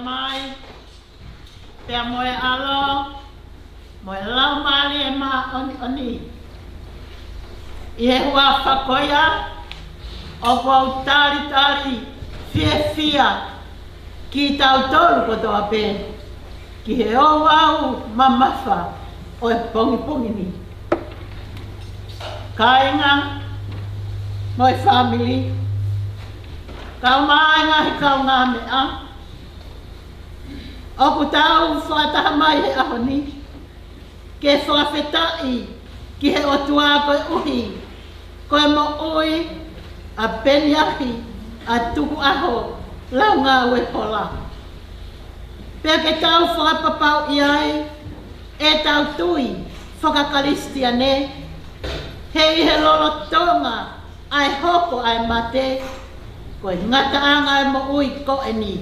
mai. Pea moe alo. Moe lau mali e maa oni. I he hua whakoia. O kua tari fia. Ki tau tolu kotoa pē. Ki he o wau mamafa. O e pongi ni. Kainga. Moi family. Kau maenga he kau ngā mea. Oku tau whakataha mai he ahoni. Ke whakawhetai ki he otua koe uhi. Koe mo ui a peni ahi a tuku aho lau ngā ue pola. Pea ke tau whakapapau iai e tau tui whakakalistia ne. Hei he lolo tonga ai hoko ai mate. Koe ngata anga e mo ui ko e ni.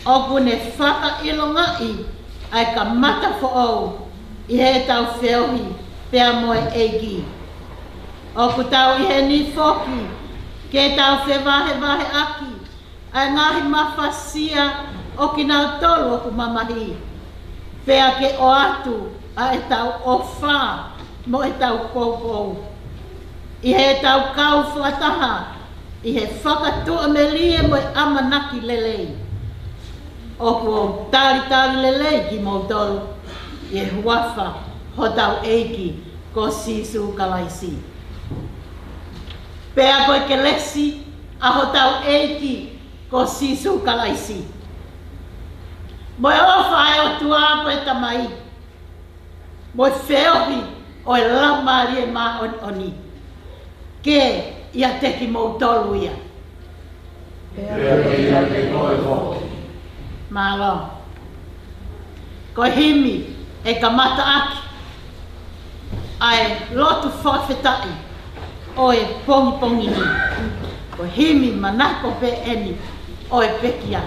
Oku ne whaka ilongai ai ka mata fo au i he tau whiohi pea moe eigi. Oku tau i he ni foki ke tau whewahe aki ai ngahi mawhasia o ki nau tolu oku mamahi. Pea ke o atu a e tau o whā mo e tau kou. I he tau kau whataha i he whakatua me lie mo e amanaki lelei. Oku o tari lelei ki mo tolu. I he huafa ho tau eiki ko sisu kalaisi. Pea koe ke lesi a ho tau eiki ko sisu kalaisi. Mo e ofa e o tua koe tamai. Mo e whiohi o e lamari e maa oni. Ke ia teki mo tolu ia. Pea ia te koe hoki. Malo. Koe himi e ka mata aki. Ai lotu whawhetai o e pongi ni. Koe himi manako pe eni o e pekia.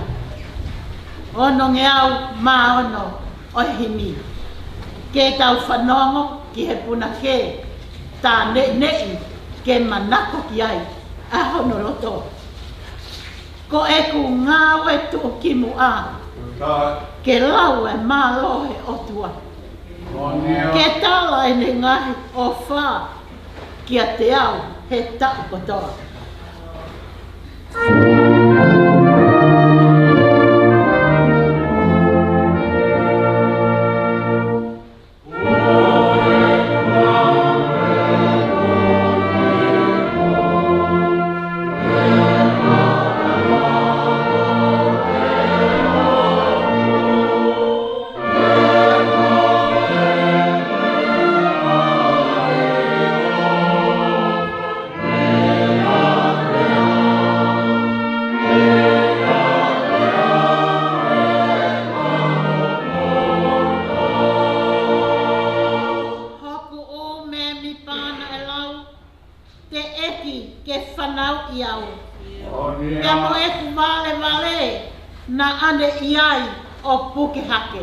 Ono nge au maa ono o e himi. Ke tau whanongo ki he puna ke. Tā nei ke manako ki ai. Ahono roto. Ko e ku ngā wetu o kimu a. Ke lau e mālohe o tua. Ke tala e ne ngahi o whā ki a te au he tau kotoa. Na ane iai o puke hake.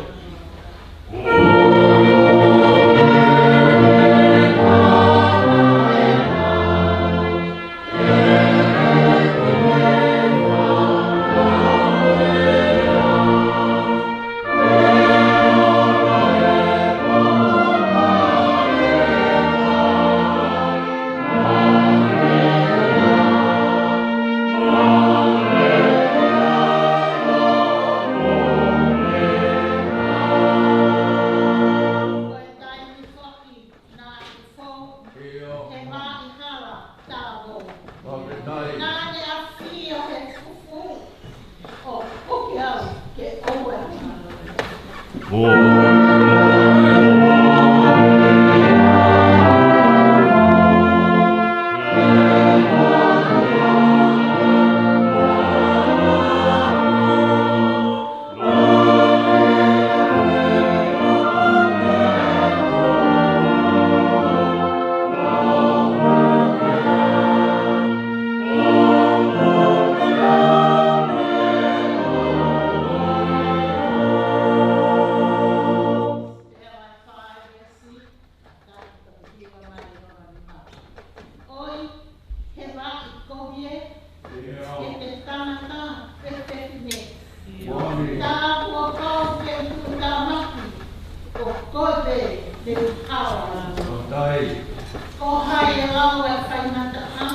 ngau e whainata a.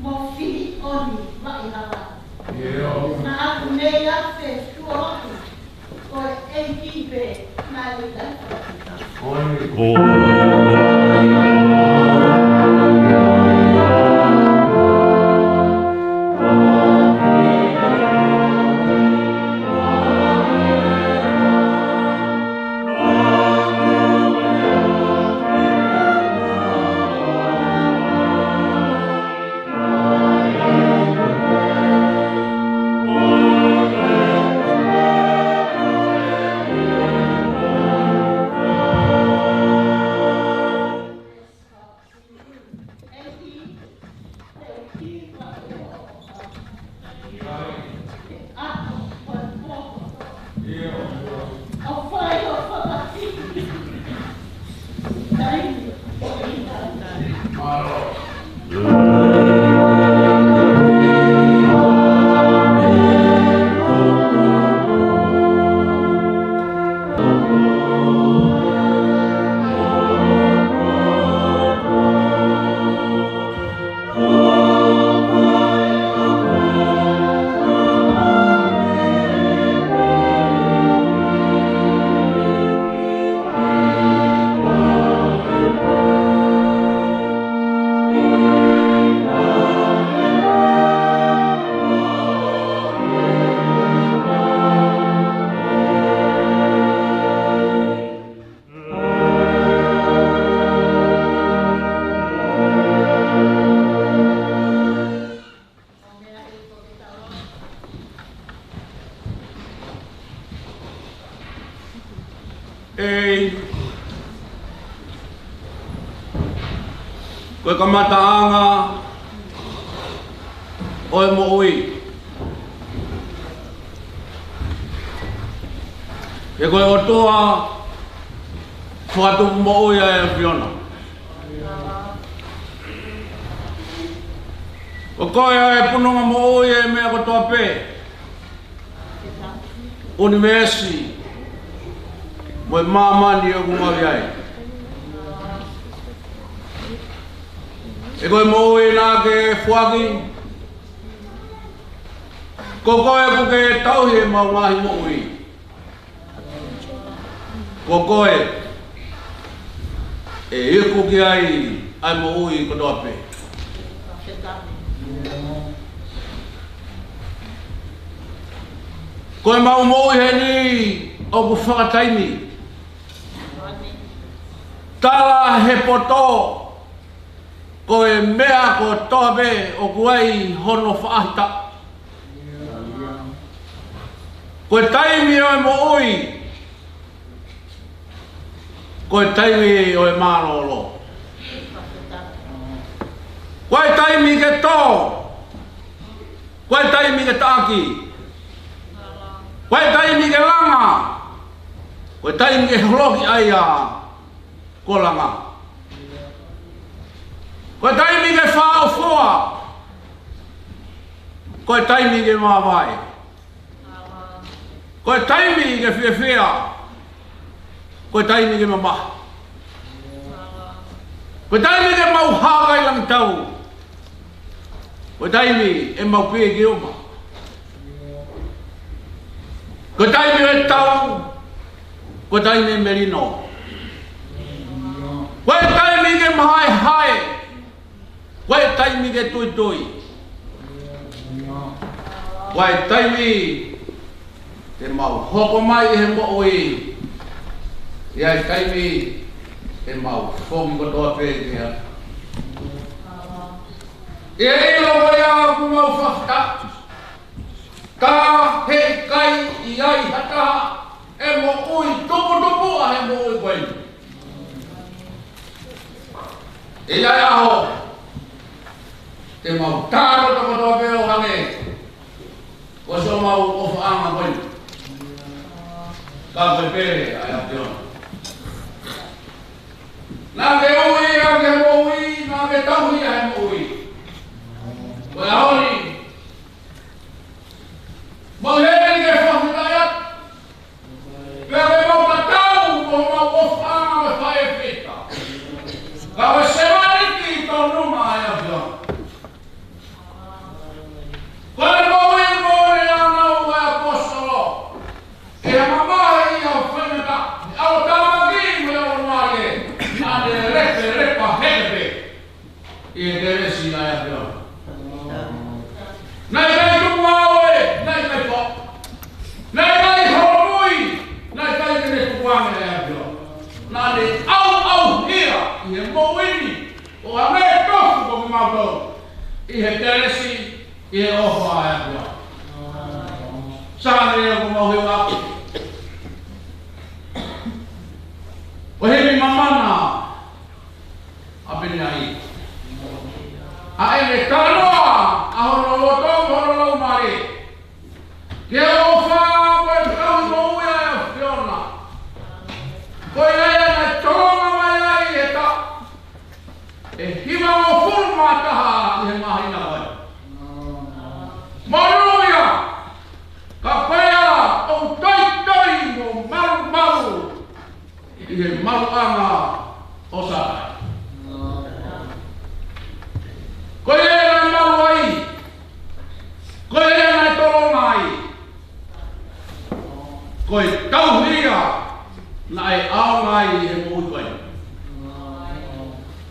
Mo whihi oni mai hawa. Na aku nei a te tuotu. Koe e kipe na i Koe kamataanga oe mo ui. E koe o toa whatu mo ui e Fiona. O koe e punonga mo ui e mea ko toa pē. Universi. Mo e mamani o kungawi ai. E koe mo ui nā ke whaki. Ko koe ku ke tauhi e mau ngahi mo ui. Ko koe e iku ki ai mo ui ko toa pē. Koe mau mo ui he ni o ku whakataini. Tala he poto. Ko e mea ko toa be o kuai hono whaahita. Ko e taimi o e mo ui. Ko e taimi o e marolo. Ko e taimi ke tō. Ko e taimi ke tāki. Ko e taimi ke langa. Ko e taimi ke holoki aia ko langa. Ko e taimi ke whao whoa. Ko e taimi ke mawai. Ko e taimi ke whiawhia. Ko e taimi ke mamaha. Ko e taimi ke mau hākai lang tau. Ko e taimi e mau pē ki oma. Ko e taimi e tau. Ko e taimi e merino. Ko e taimi ke mahai hai. Ko e taimi ke tui tui. Ko e taimi te mau hoko mai he mo ui. Ia e taimi te mau whongi ko toa pē kia. E ilo ko ia ku mau whakta. Ka he kai i ai hata e mo ui tupu a he mo ui koe. E ia e aho. Te mau tāro toko toa pē o hange. Ko so mau o whaanga koe. Ka koe pere ai a te ona. Nā ke ui, nā ke mo ui, nā ke tauhi ai mo ui. Koe ahoni. Mau heri ke whakita iat. Pea koe mau ka tau, ko mau o whaanga me whae peta. Ka koe semaniki pua. Sāne ko mau he waki. O he mamana apeni ai. A ele kanoa a hono loto hono lau mare. Ke o wha koe kau mo uia e Fiona. Koe ea na tonga mai ai e ta. E hiwa o furma taha i he mahina koe. Maruia! Ka pea o toi mo maru i he maruanga o sarai. Koe ea na maru ai. Koe ea na toronga ai. Koe tauhia na e aonga ai i he mui koe.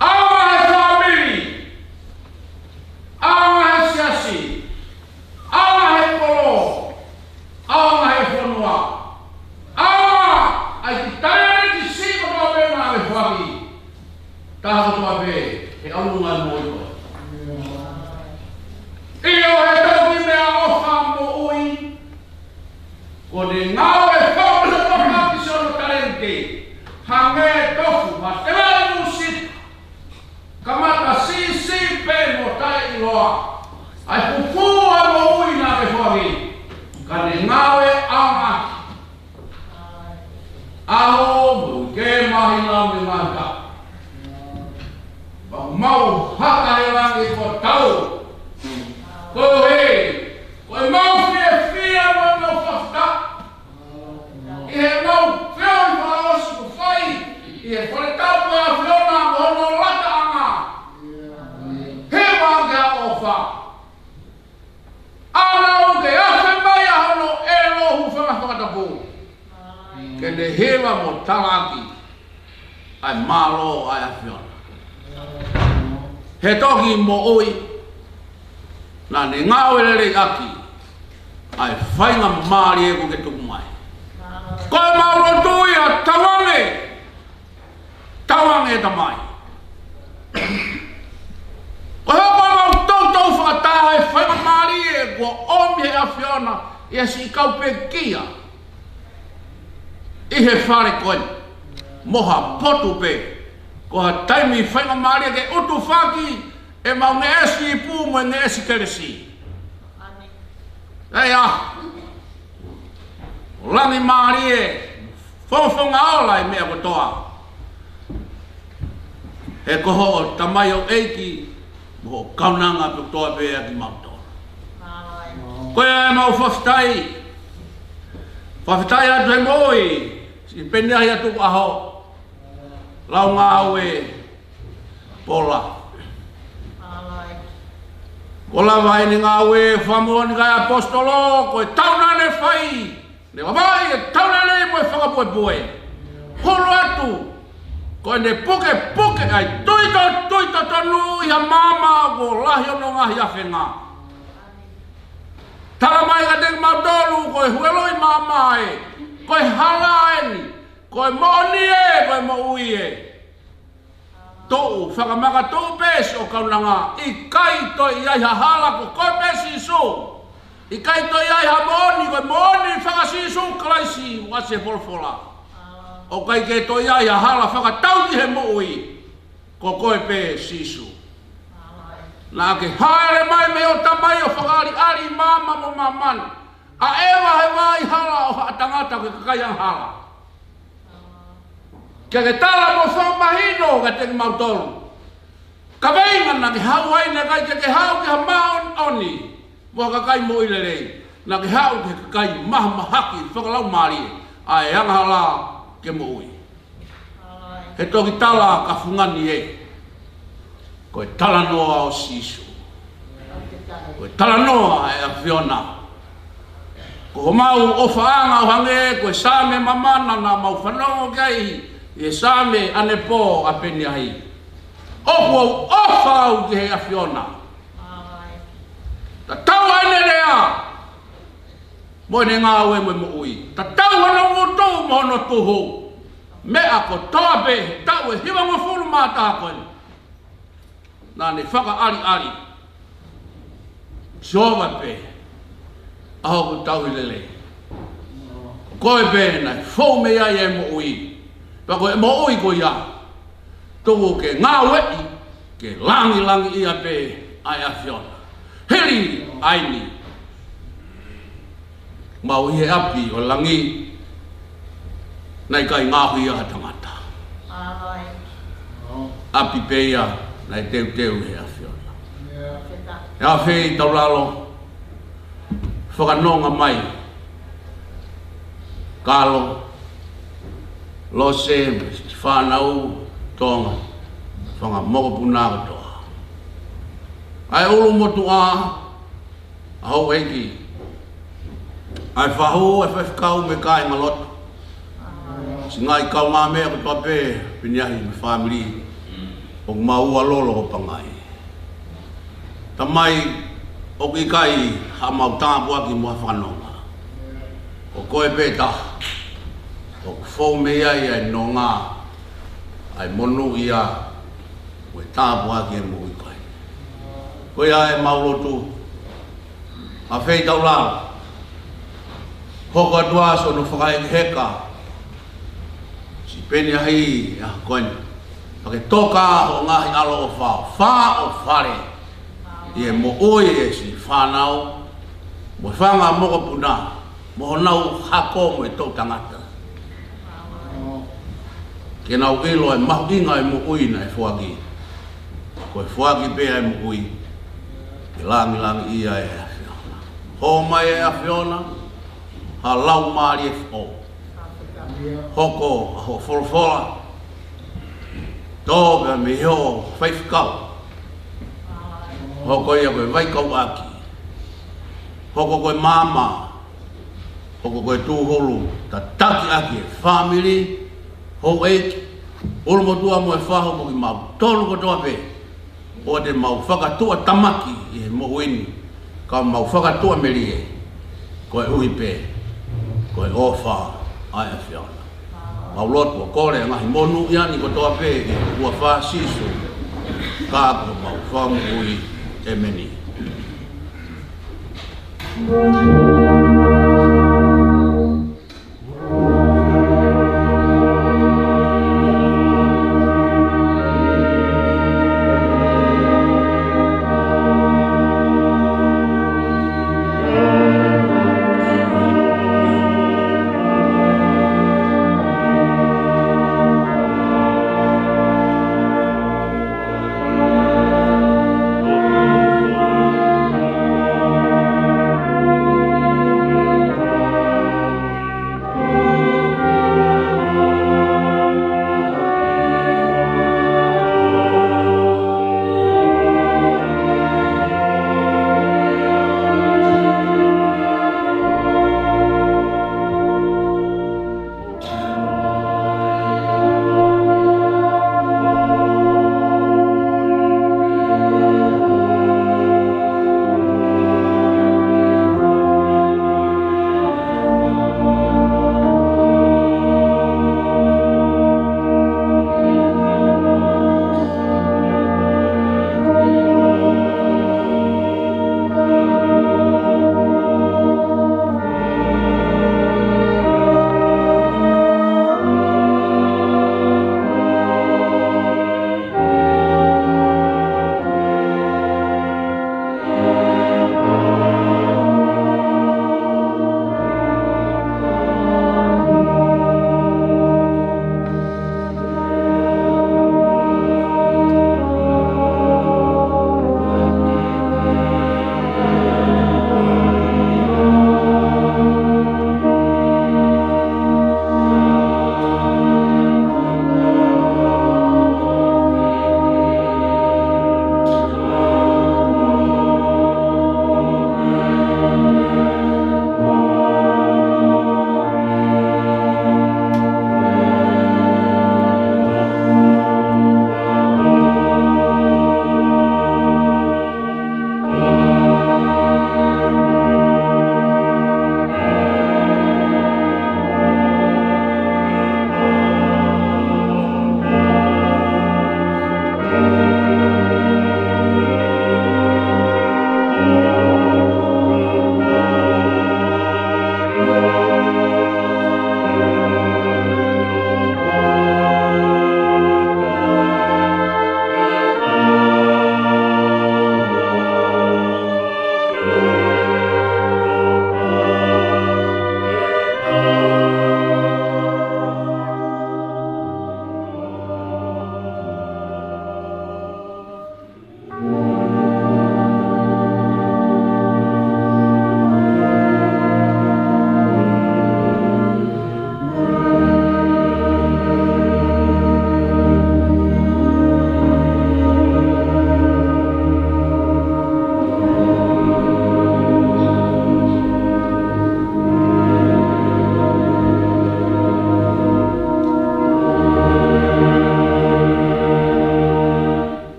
Aonga he whamiri. Aonga he siasi. Aonga he kolo. Aonga he whanua. Aonga ai ki taere ki siko toa pēna e whaki. Taha toa pē he alunga e mui koe. Io he tauki mea ofa mo ui. Ko ne ngau e whakula ko haki sono talente. Hange tofu ma te mai musit. Kamata si pe mo tai iloa. Ai pupua mo ui na e whaki. Ka ne ngau e aumaki. Aho mo ke mahina me manta. Mau haka he langi ko tau. Koe, koe mau whia mo no whafta. I he mau whia i whaosi ko whai. I he whare taupu a whiona mo hono lata anga. He wāngea o wha. Ana o ke awhi mai a hono e lohu whakatapu. Ke ne hewa mo talaki. Ai malo ai a whiona. He toki mo oi. Na ne ngau e lere aki. Ai whainga maari e ko ke tuku mai. Koe mauro tui a tawange. Tawange ta mai. Koe hoko mau tautou whakataha e whainga maari e ko omi he a Fiona i a si kaupe kia. I he whare koe. Moha potu pe. Ko ha taimi whainga maari e ke utu whaki. E mau ne esi i pū mo ne esi keresi. Ei langi maari e whongwhonga ola i mea kotoa. He koho o tamai o eiki mo kaunanga pe toa pēa ki mautoa. Koe e mau whawhitai. Whawhitai atu he moi. Si peneahi atu aho. Lau ngā aue pola. Ko lava e ni ngā ue whamua ni kai apostolo, koe taunane whai. Ne wawai e taunane mo e whakapoe. Holo atu, koe ne puke ai tuito tonu i ha mama ko lahi ono ngahi a whenga. Tala mai ka teki mautolu, koe hueloi mama e, koe hala e ni, koe mooni e, koe mo ui e. Tou, whakamaka tou pēsi o kaunanga, i kai toi ai ha hala ko koe pēsi isu. I kai toi ai ha mooni, koe mooni whakasi isu kalaisi wase folfola. O kai ke toi ai ha hala whakatauti he moui, ko koe pēsi isu. Nā ke haere mai me o tamai o whakari ari mama mo mamana. A ewa he mai hala o tangata ke kakaiang hala. Kia ke tala mo whamahino ka teki mautolu. Ka veinga na ke hau haina kai ke hau ke ha maon oni. Mua ka kai mo ilerei. Na ke hau ke kai mahamahaki whakalau maari. A e anga hala ke mo ui. He toki tala ka fungani e. Koe tala noa o sisu. Koe tala noa e a Fiona. Ko mau o whaanga o hange koe same mamana na mau whanongo kei. E same ane pō a peni ahi. Ofu au ofau ki he a Fiona. Ta tau ane rea. Moi ne ngā ue mo ui. Ta tau ane ngutu mo hono tuhu. Mea ko toa pe tau e hiwa mo furu mātā koe. Nā ne whaka ari. Sova pe. Aho ko tau i lele. Koe pēnei, fōu me ai e mo ui. Pako e mo ui ko ia. Tōku ke ngā wei, ke langi ia pē ai a whiona. Heri aini. Mau i he api o langi. Nei kai ngāhui a tangata. Api pē ia, nei teu he a whiona. E a whei tauralo. Whakanonga mai. Kalo, lo se, whanau, tonga, whanga moko puna katoa. Ai ulu motu a hau eki. Ai whahu, ai whawhikau me kai ngalotu. Si ngai kau ngā mea katoa pē, piniahi me whamiri, o maua lolo o pangai. Tamai, o ki kai, ha mau tāpua ki mua whanonga. O koe pēta, o fōu mea ia e no ngā, ai monu ia, o e tāpua ki e mui kai. Koe a e maulotu, a whei tau lalo, hoko atua so no whakae heka, si peni ahi a koe, pake toka o ngahi alo o whao, wha o whare, i e mo oi e si whanau, mo whanga moko puna, mo nau hako mo e tau tangata. Ke nau ilo e mahu inga e mo ui na e fuaki. Ko e fuaki pēa e mo ui. Ke langi ia e a whiona. Ho mai e a whiona, ha lau maari e fo. Hoko a ho wholawhola. Tōpea me heo whaifkau. Hoko ia koe waikau aki. Hoko koe mama. Hoko koe tūholu, ta taki aki e whamiri, hou eki, ulu motua mo e whaho mo ki mau tolu kotoa pe, o te mau whakatua tamaki i he mohuini, ka mau whakatua meri e, koe ui pe, koe ofa ai a whiona. Mau lotu o kore ngahi monu iani kotoa pe, e ua wha sisu, ka ko mau whamu ui e meni.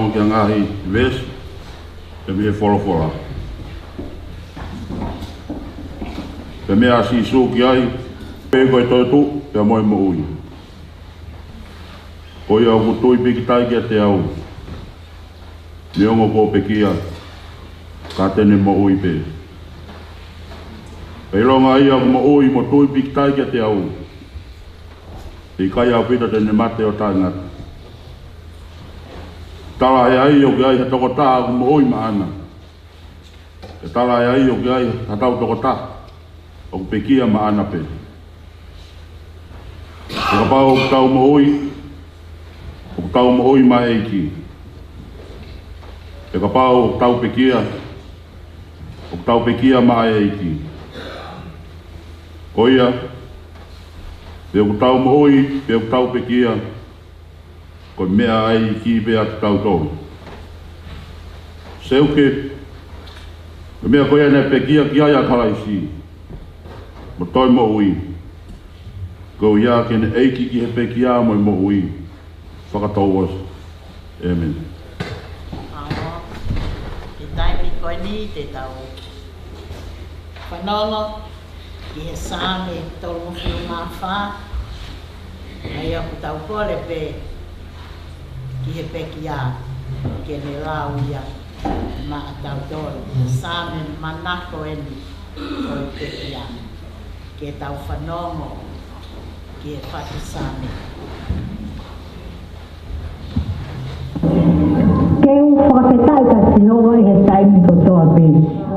whakaongo kia ngahi ves, e mi he wholawhola. Pe mea si sūki ai, pe koe toi tu, pe moe mo ui. Ko ia ku tui piki tai kia te au. Neongo ko pe kia, ka tene mo ui pe. Pe ronga ia ku mo ui mo tui piki tai kia te au. Te kai au pita tene mate o tai ngata. Tala e ai o ki ai ha toko taha ku mo ui maana. E tala e ai o ki ai ha tau toko taha. O pe kia maana pe. E ka pao o tau mo ui. O tau mo ui mai eiki. E ka pao o tau pe kia. O tau pe kia mai eiki. Ko ia. Pe o tau mo ui, pe o tau pe kia. Ko mea ai ki pe atu tau tau. Seuke. Ko mea ko ia ne pe kia ki aia kalaisi. Mo toi mo ui. Ko ia kene eiki ki he pe kia mo mo ui. Whakatau was. Amen. Amo, te taimi koe ni te tau whanongo ki he sāme tolu whiu mā whā. Ai aku tau kore pe ki he pe kia ke ne rau ia mā tau tolu. Sāme manako eni o pe kia ke tau whanongo ki he whaki sāme. Keu whakatai ka tinoa i he taimi ko toa pe.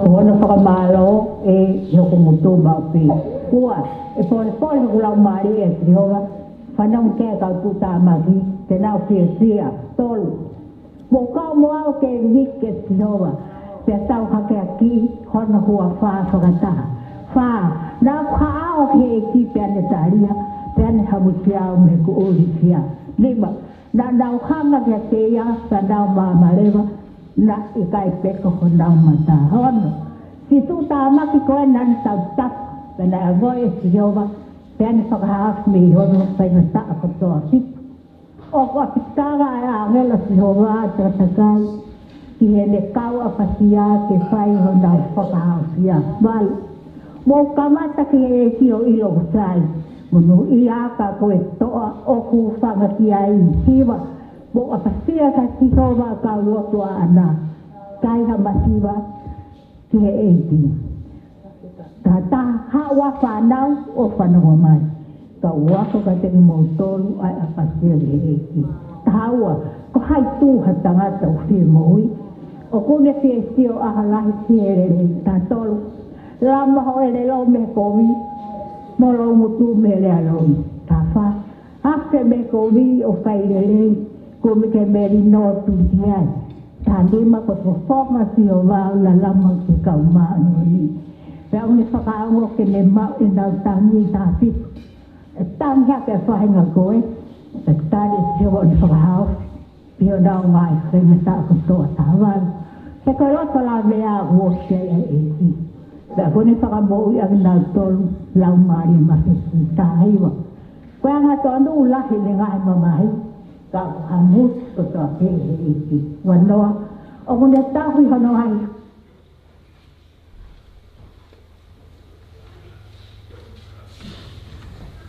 Ona whakamalo e hoko mutumba o pe. Kua, e pore hoku lau maari e tinoa. Whanau kea kau tuta maki, te nau whia tolu. Mo kau moao ke wike tinoa. Pea tau hake aki, hona hua wha whakataha. Wha, nau kaao he ki pea ne taria, pea ne hamutia o me ku uri kia. Lima, na nau hanga kia teia, sa nau maamarewa, na i kai peko ho nau mata hono. Si tu ta maki koe nan tau tak, pena a goe si jowa, pene whakahaaf me i hono, paina taa katoa piku. O ko pitara e a ngela si jowa a tratakai, ki he ne kau a pasia ke whai ho nau whakahaaf ia. Wali, mo kamata ki he ki o ilo kusai, Munu i aka koe toa o ku whanga ki ai siwa. Mo a pasia ka tihowa ka rotua ana. Kai ha masiwa ki he eiti. Ta hawa whanau o whanau mai. Ka wako ka teki mo tolu ai a pasia ki he eiti. Ta hawa ko hai tū ha tangata o whie moui. O kune whie sio aha lahi siere ta tolu. Lama ho ele lo me kovi. Moro mutu me le aloi, ta wha. Hake me ko vi o whaile lei, ko me ke meri no tu tiai. Ta lima ko to whonga si o wau la lama ke kau maa no ni. Pea une whakaango ke ne mau e nau tangi ta fitu. E tangi hake whahinga koe, e tari si o ni whakahau. Pio nau ngai whenga ta kotoa ta waru. He koe roto la mea uo se e ki. Pea kone whakamou i ake nau tolu, lau maari mahi ki tāhiwa. Koe anga tonu ulahi le ngai mamahi, ka hamus ko toa pehe eki. Wanoa, o kone tahui hono hai.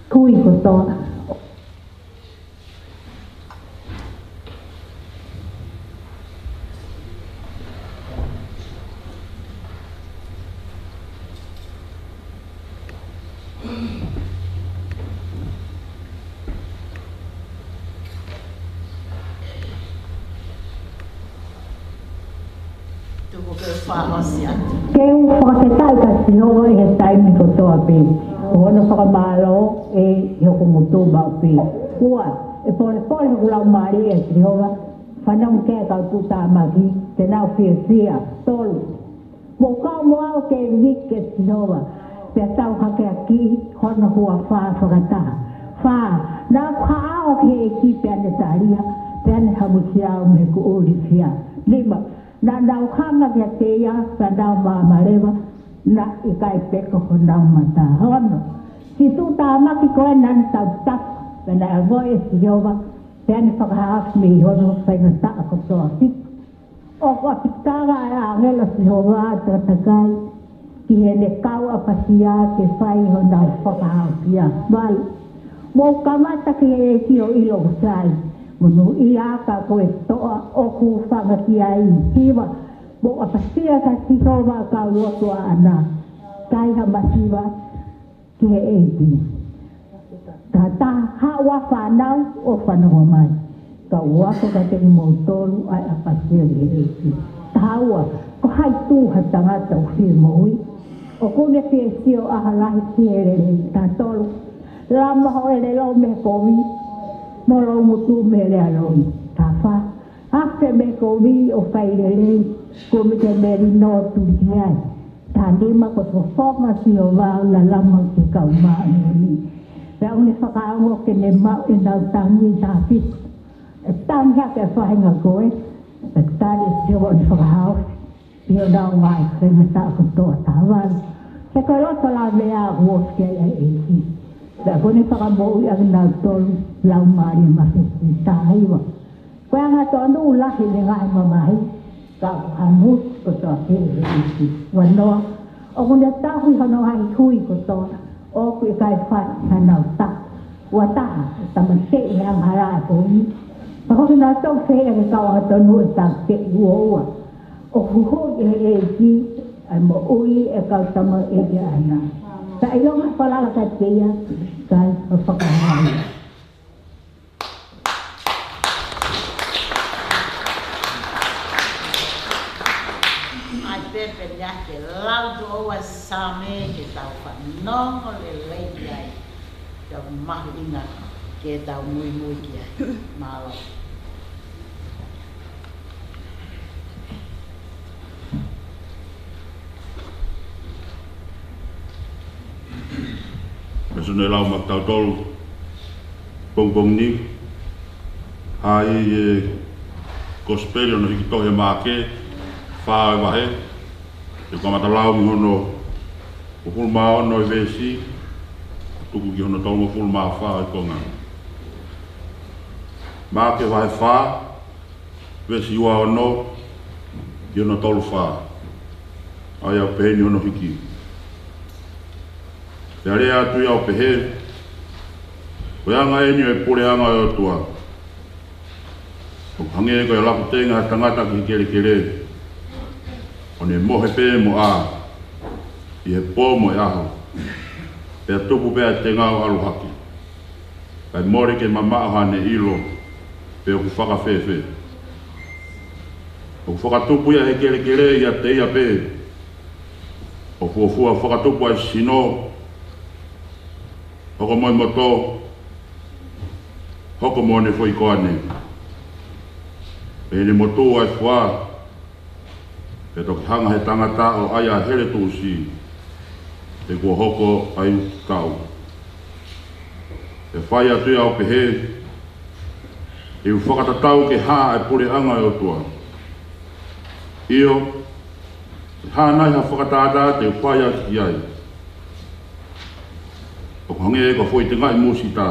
Kui ko toa. Keu whakatai ka tinoa i he taimi ko toa pe. Ona whakamalo e hoko mutumba o pe. Kua, e pore hoku lau maari e tinoa. Whanau kea kau tuta maki, te nau whia tolu. Mo kau moao ke wike tinoa. Pea tau hake aki, hona hua wha whakataha. Wha, nau kaao ke ki pea ne taria, pea ne hamutia o me ku uri kia. Lima, na nau hanga kia teia, sa nau maamarewa, na i kai peko ho nau mata hono. Si tu ta maki koe nan tau tak, pena a goe si jowa, Tēne whakahaf me i hono whaingata a kotoa pik. O kua pitara e a ngela si hoa ata takai. Ki he ne kau a pasia ke whai hona whakahaf ia. Mai, mō kamata ki he ki o ilo kusai. Munu i aka koe toa o ku whangati ai. Hiwa, mō a pasia ka ki hoa ka uotua ana. Kai ha masiwa ki he eiti. Ta hawa whanau o whanau mai. Ka uako ka te mo tolu ai a pasia ki he eiti. Ta hawa, ko hai tū ha tangata o whia moui. O kune pia sio aha lahi ki he rere ta tolu. Lama ho e le lo me kovi. Mo lo mutu me le aloi. Ta wha. Afe me kovi o whaire le. Ko me te meri no tu ki ai. Ta nima ko to whonga si o wau la lama ki kau maa ni. Pea une whakaango ke ne mau e nau tangi ta pit. E tanga ke whainga koe. E tari si o ni whakahau. Pio nau ngai whenga ta kutoa tawari. He koe roto la mea uoske e eiti. Pea kone whakamou i agi nau tolu lau maari mahi i tāiwa. Koe anga tonu ulahi ni ngai mamahi. Ka hanu kutoa ke eiti. Wanoa. O kune tahui hano hai hui kutoa. O kui kai whai hanau ta. Ua taha, tamante i ang hara a koi. Pako kina tau whea ke kau anga tonu e tau te uoua. O huhu i he eiti. Ai mo ui e kau tama e ia ana. Ka ilonga whalala ka teia, kai o whakahari. Ai pepe lia ke laudu oa same ke tau whanongo le leiti ai. Tau mahu inga ke tau mui mui ki ai. Malo. Pesu ne lau mak tau tolu. Pong ni. Hai gospel no hiki tohe maake. Whae wahe. E kamata lau mi hono. O fulma ono e vesi. Tuku ki hono tolu o fulma whae konga. Maake wahe whae. Vesi ua ono. Ki hono tolu whae. Ai au peheni hono hiki. Pea rea atu iau pehe. Koe anga eni e pure anga e otua. O hange e koe laku tenga tangata ki kere kere. O ne mohe pe mo a. I he pō mo e aho. Pea tupu pea te ngau alu haki. Kai mori ke mamaaha ne ilo. Pea ku whaka whewhe. O whakatupu ia he kere kere ia te ia pe. O fuafua whakatupu ai sino. Hoko moi moto, hoko mo ne foi koane. E ne moto ai wha, e toki hanga he tangata o aia here tūsi, e kua hoko ai kau. E whai atu au pehe, e u whakatatau ke hā e pure anga e otua. Io, hā nai ha whakatata te u whai atu ki ai. O hange e ka foi te ngai musi tā.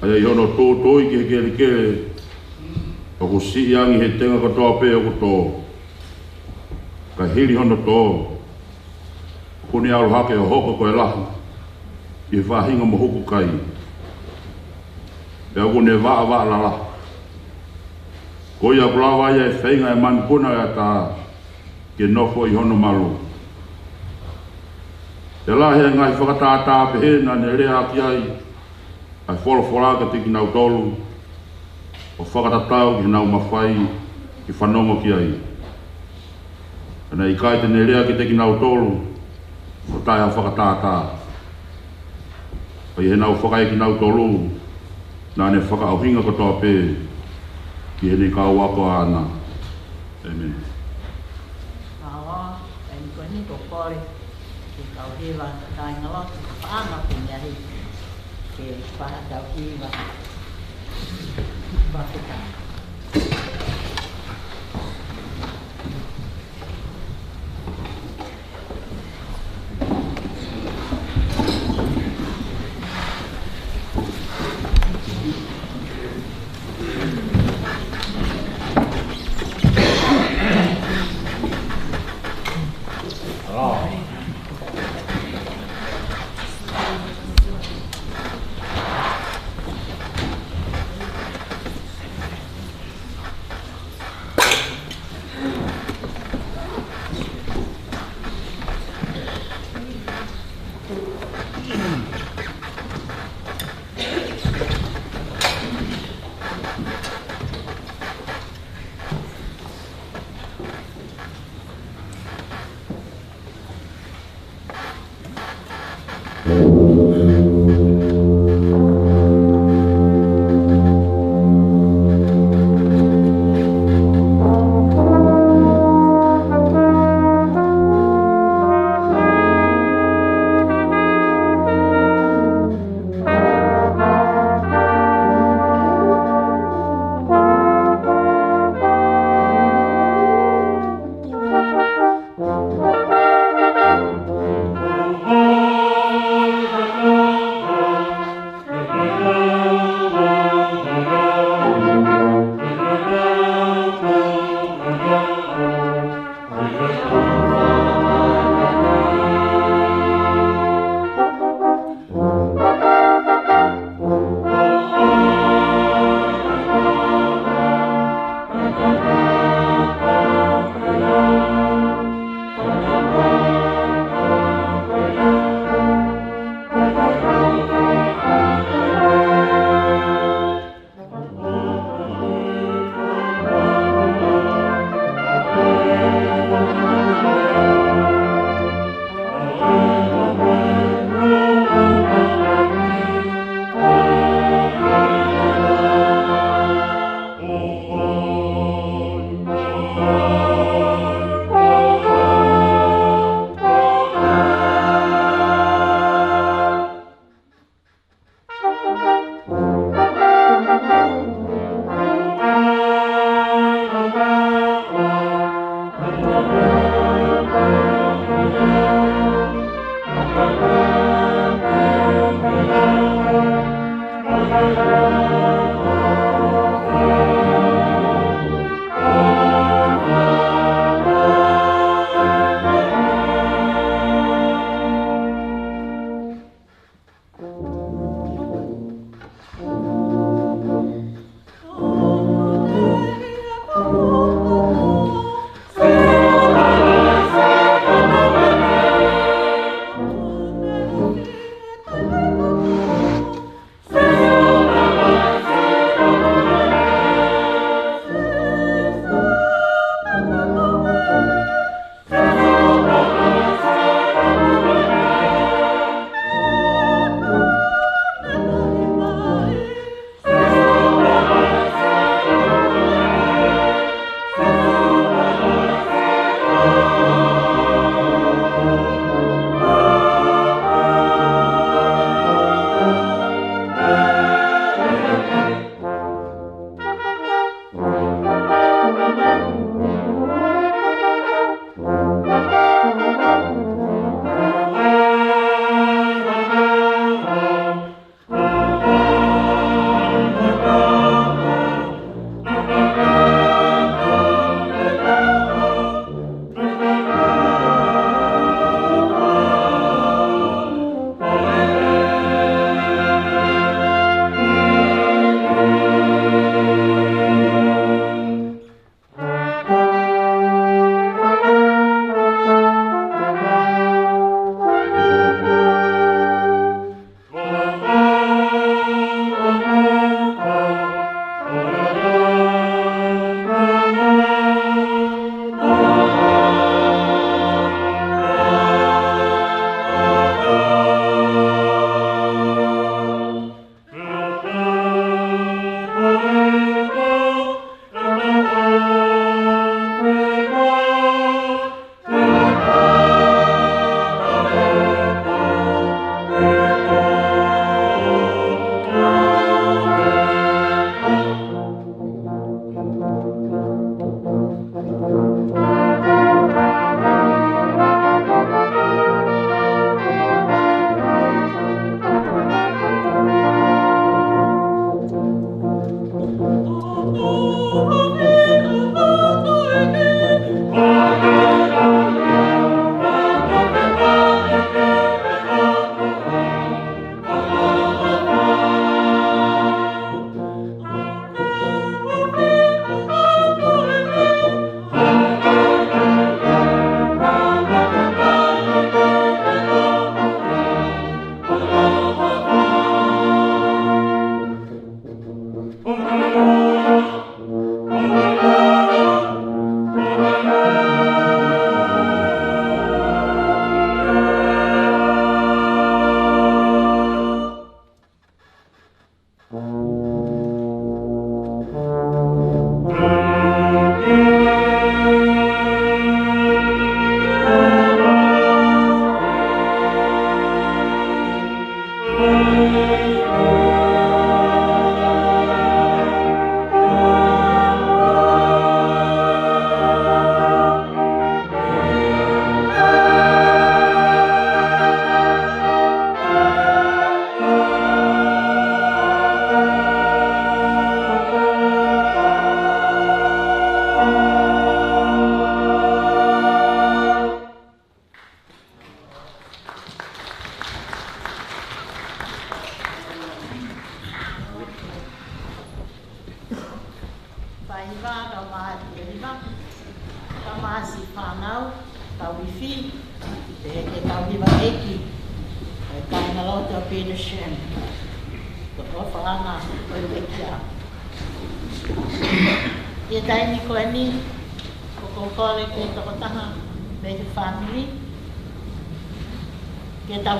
Ai ai hono tō tōi ki he kere kere. O ko si iangi he tenga ka tō pe o ko tō. Ka hiri hono tō. Kuni alu hake o hoko koe lahu. I he whahinga mo huku kai. E o kune waa waa la lahu. Koi a kulawa ia e whainga e manpuna e tā. Ke nofo i hono malu. E la he ngai whakatātā pehe na ne rea ki ai. Ai whora ka tiki nau tolu. O whakatatau ki nau mawhai ki whanongo ki ai. Ana i kai te ne rea ki tiki nau tolu. O tai ha whakatātā. Ai he nau whakai ki nau tolu. Nā ne whakaauhinga katoa pē. Ki he ne ka wako ana. Amen. Awa, e ni koe ni ko kore. Ki kau hiwa, kai ngalot, paanga pinya hi. Ki paha kau hiwa. Bakita.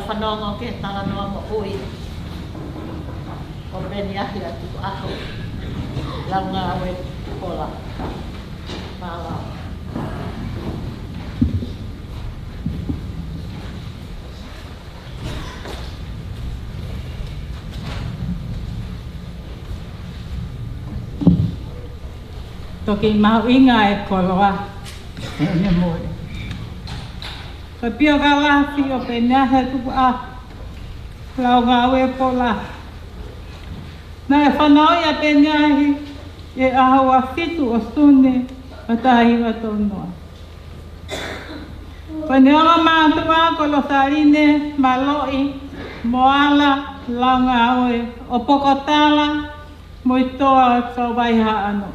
Whanongo ke tanga noa mo ui. O beni ahi atu aho. Lau ngā awe kola. Mālau. Toki mau inga e koloa. Ne mōre. Ka pio ka lafi o pe nehe tuku a. Lau ngā ue pola. Nā e whanau ia pe neahi. E aho a fitu o stune. A tahi wa tonoa. Ko ne ola mātua ko lo sarine. Maloi. Moala. Lau ngā ue. O pokotala. Moitoa kau waiha ano.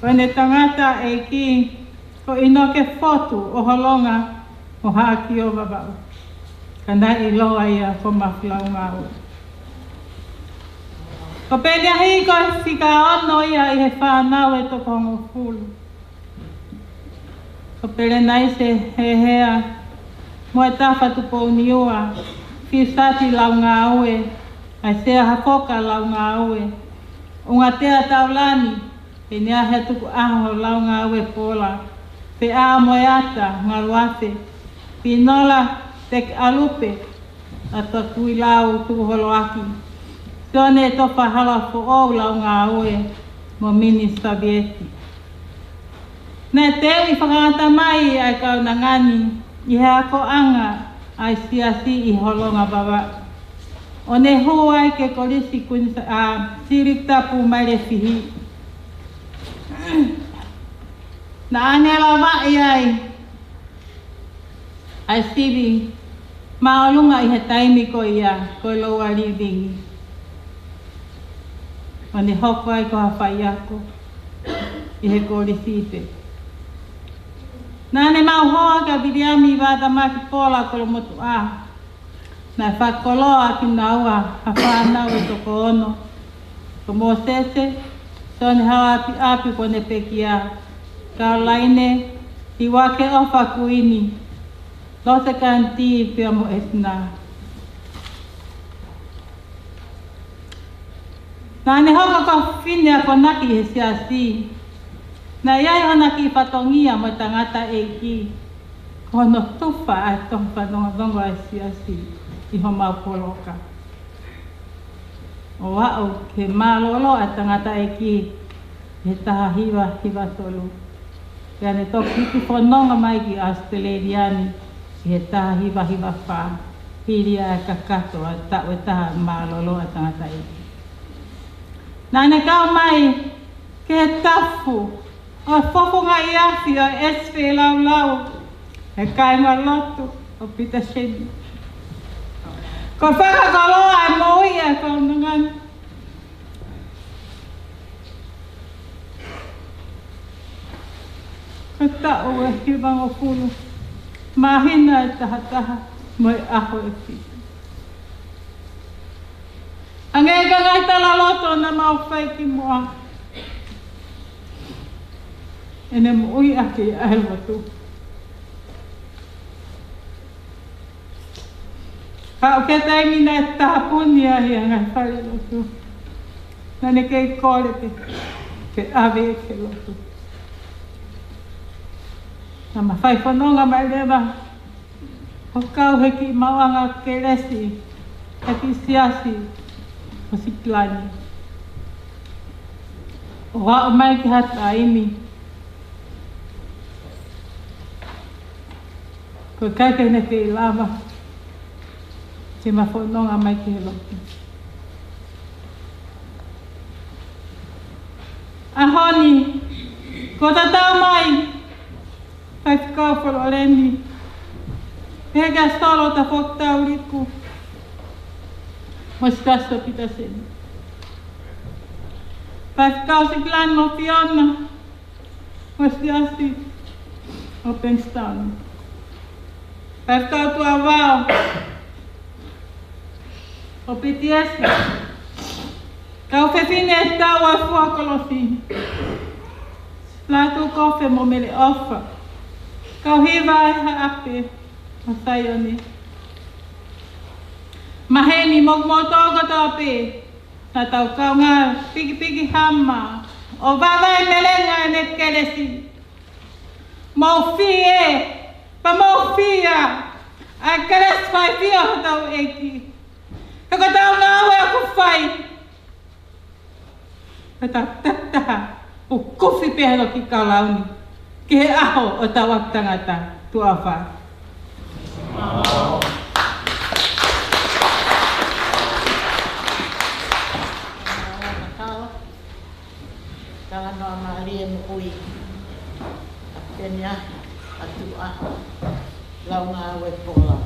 Ko ne tangata e ki. Ko ino ke fotu o holonga o haki o babau. Kana i loa ia ko maflau ngau. Ko pēnia hi ko whika ono ia i he whanau e to kongo fulu. Ko pere nai se he hea. Moe tawha tupo uniua. Whistati lau ngau e. Ai sea hapoka lau ngau e. O ngā tea taulani. Pēnia he tuku aho lau ngau e pola. Pe a moeata ngā ruate, pinola tek alupe, a ta kui lau tuku holoaki. Tone topa hala fo o lau ngā oe, mo mini Sovieti. Nē teo i whakangata mai ai kau na ngani, i hea ko anga ai siasi i holonga baba. O ne ho ai ke kolisi kun siriktapu mai le fihi. Na anela vai ai sivi maolunga i he taimi ko ia ko loa living. Mane hoko ai ko hawhai ako i he kore sipe. Nane mau hoa ka viriami wāta maki pola ko lo motu a. Nai whakoloa ki naua hawhanau e toko ono. Ko mō sese, sone hao api api ko ne pekia. Ka laine, i wake ofa kuini, lose kanti pia mo esna. Nane hoka ko whinia ko naki he siasi. Na iai hana ki patongia mo tangata e ki. Ko no tufa ai tofa nongo ai siasi i ho mau poloka. O wao ke malolo ai tangata e ki. He taha hiwa tolu. Kea ne toki ki whanonga mai ki Australiani ki he taha hiwa wha. Hiria e kakato a tau e taha malolo a tangata e. Nā ne kau mai ke he tafu o whoponga i awhi o eswe lau. He kainga lotu o pita shedi. Ko whakakaloa e moi e kau nangani. Ka tau e hiwanga fulu. Mahina e taha moi aho e pita. Ange ka ngai tala loto na mau whai ki moa. E ne mo ui ake i ahewa tu. Ka o ke taimi na e tahapuni ahi a ngai whai loto. Na ne kei kore te. ke ave ke lotu. Na mawhai whanonga mai lewa, o kau heki mawanga ke resi, heki siasi, o siklani. O wao mai ki hata imi. Ko kake ne ke lava, te mawhanonga mai ke lotu. Ahoni, ko tatau mai, kai whikau whaloreni, hega stolo ta whoktau riku, mo skasto pita seni. Kai whikau siklani mo Fiona, mo stiasi, o Bankstown. Kai whikau tua wao, o PTS. Kau whewhine e tau a fuakolosi. Lātou kofe mo mele ofa. Kau hiwa e haape, o saioni. Maheni mok mo toga tope. Na tau kau ngā piki hama. O wawai melenga e ne keresi. Mau fie, pa mau fia. Ai keres whai fia ho tau eki. Kaka tau ngā ue aku whai. Tata, o kofi pehelo ki kaulauni, ki he aho o tawak tangata tuawa. Kala noa maarie mo ui, kenya atu aho, lau ngā awe pola.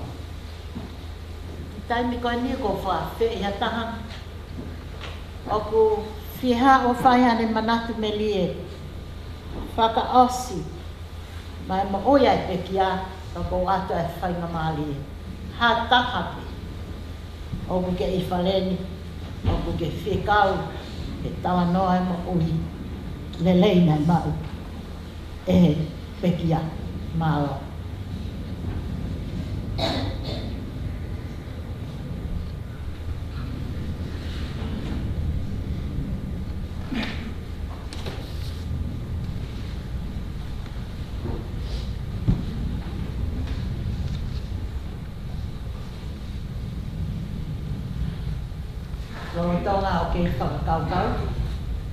Taimi koe ni ko whawhi ia taha, oku Fiha o whaiane manatu me lie, whaka osi, mai mo oia e pekia, o ko ata e whainga maalie. Ha takapi, o ku ke i whaleni, o ku ke whikau, e tawa noa e mo ui, leleina e mau, e pekia malo. Tonga o ke whakakaukau,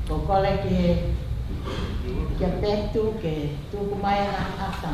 ko kole ke petu ke tuku mai ngā ata.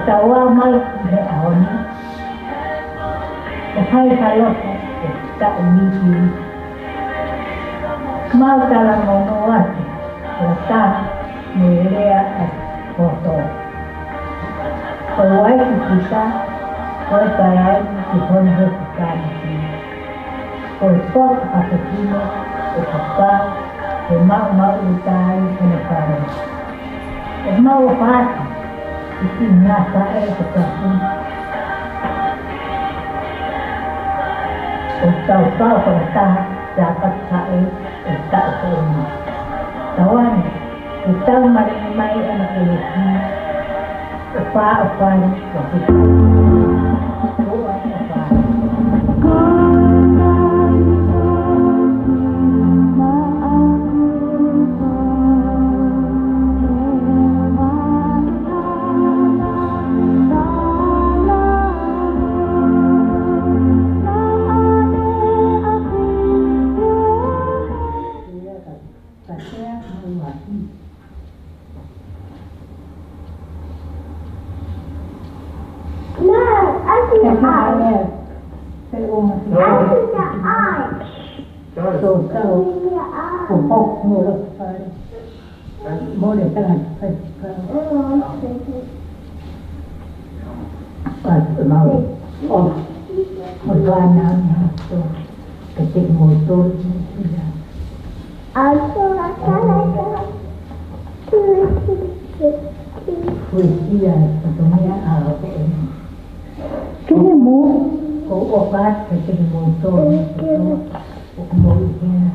Tawa mai he ahoni. Hai kalote ta umiki. Mau kala mono ati. Rata melea foto. Kawai kita kau sayang di pondok kami. Pol-Pot asesino o papá de mau utay sa napara. O mau pati, isinasa sa kasin. O tau-tau pagkata dapat sae o tao sa uma. Tawan, itaw marimay ang kilisi. Upa-upan, wakit. Boleh tangan. Mau oh, perlawanan itu ketik motor sudah. Aku rasa Iya, tentunya apa ini? Kini kau obat ketik motor itu umurnya.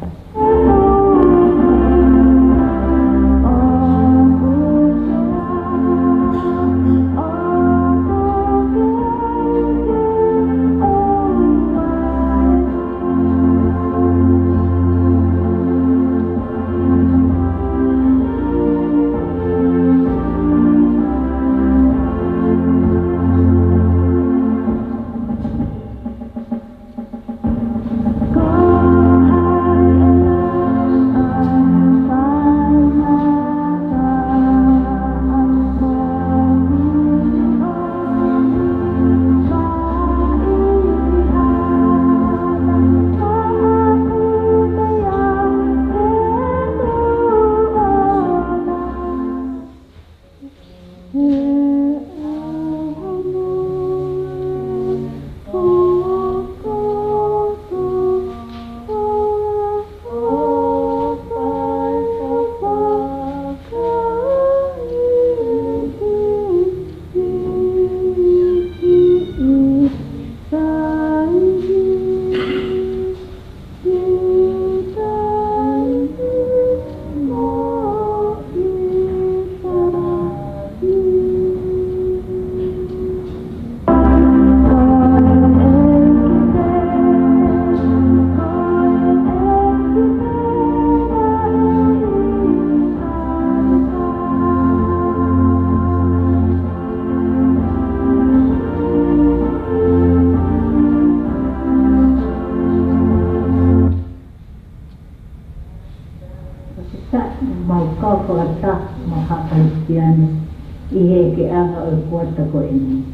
Ihe ke anga o kuata ko ini.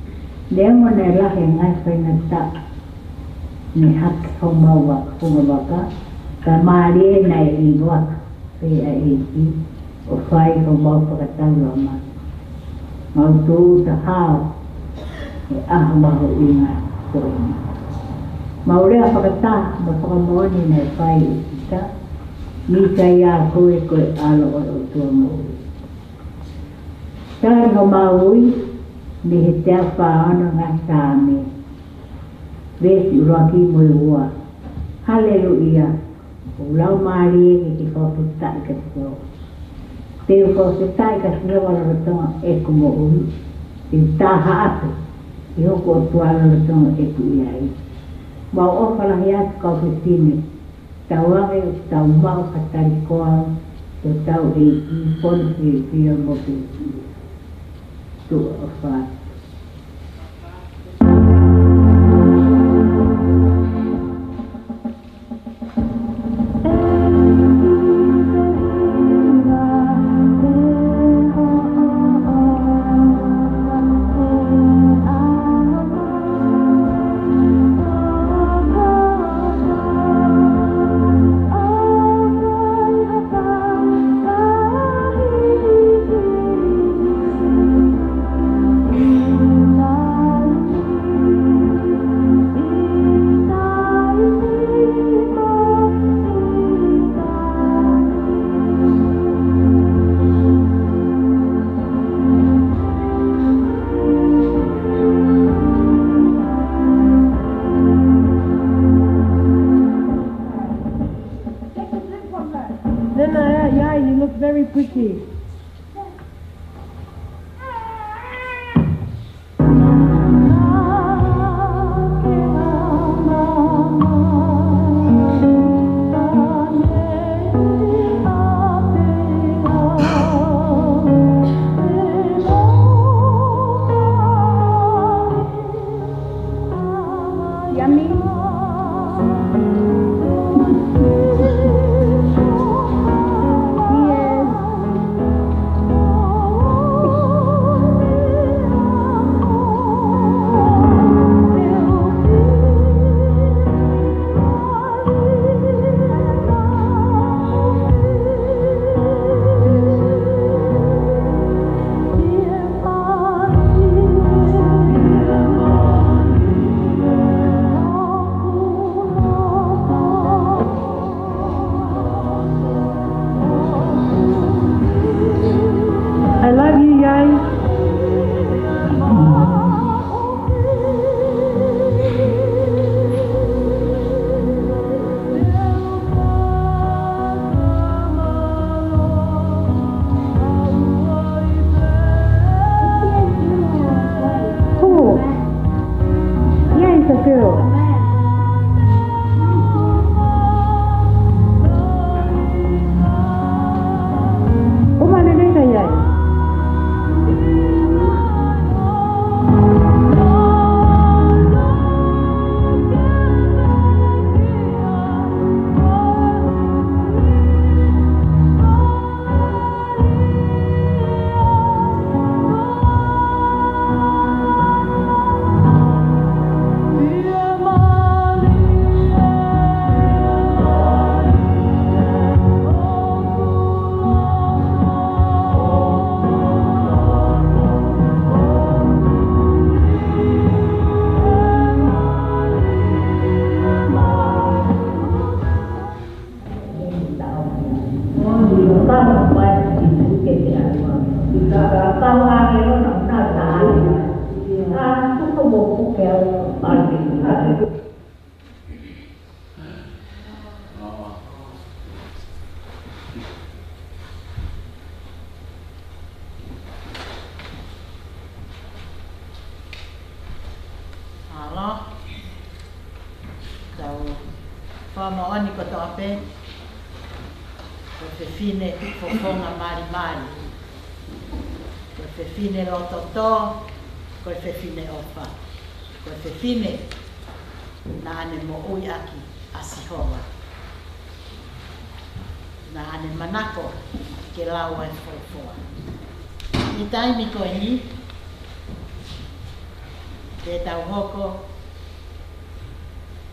Demo ne lahe ngai whainata ni hak homawa humawaka ka maari nai i waka pe a eki o whai homau whakatau lama. Mau tū ta hao e aha maho inga ko ini. Mau rea whakata ma whakamoani nei whai i kita ni kai a koe koe alo o tua mo. Tāi ho maui, me he te whaana ngā tāme. Vesi uraki moe ua. Hallelujah. O lau maari e ki whakaputai ka tō. Te whakaputai ka tō wala ratonga e kumo ui. Te tāha apu. I hoko o tuala ratonga e ku iai. Mau ofalahi atu kau whetine. Tau ange o tau mau katari koa. Te tau e ki ponu e pia mo pe to a fire. Nana, yeah, you look very pretty. Whamaoni ko tō ape, ko te whine whokonga mari mari. Ko te whine roto tō, ko te whine ofa. Ko te whine na ane mo ui aki asihoa. Na ane manako ke laua e whofoa. I taimi ko ni, te tau hoko,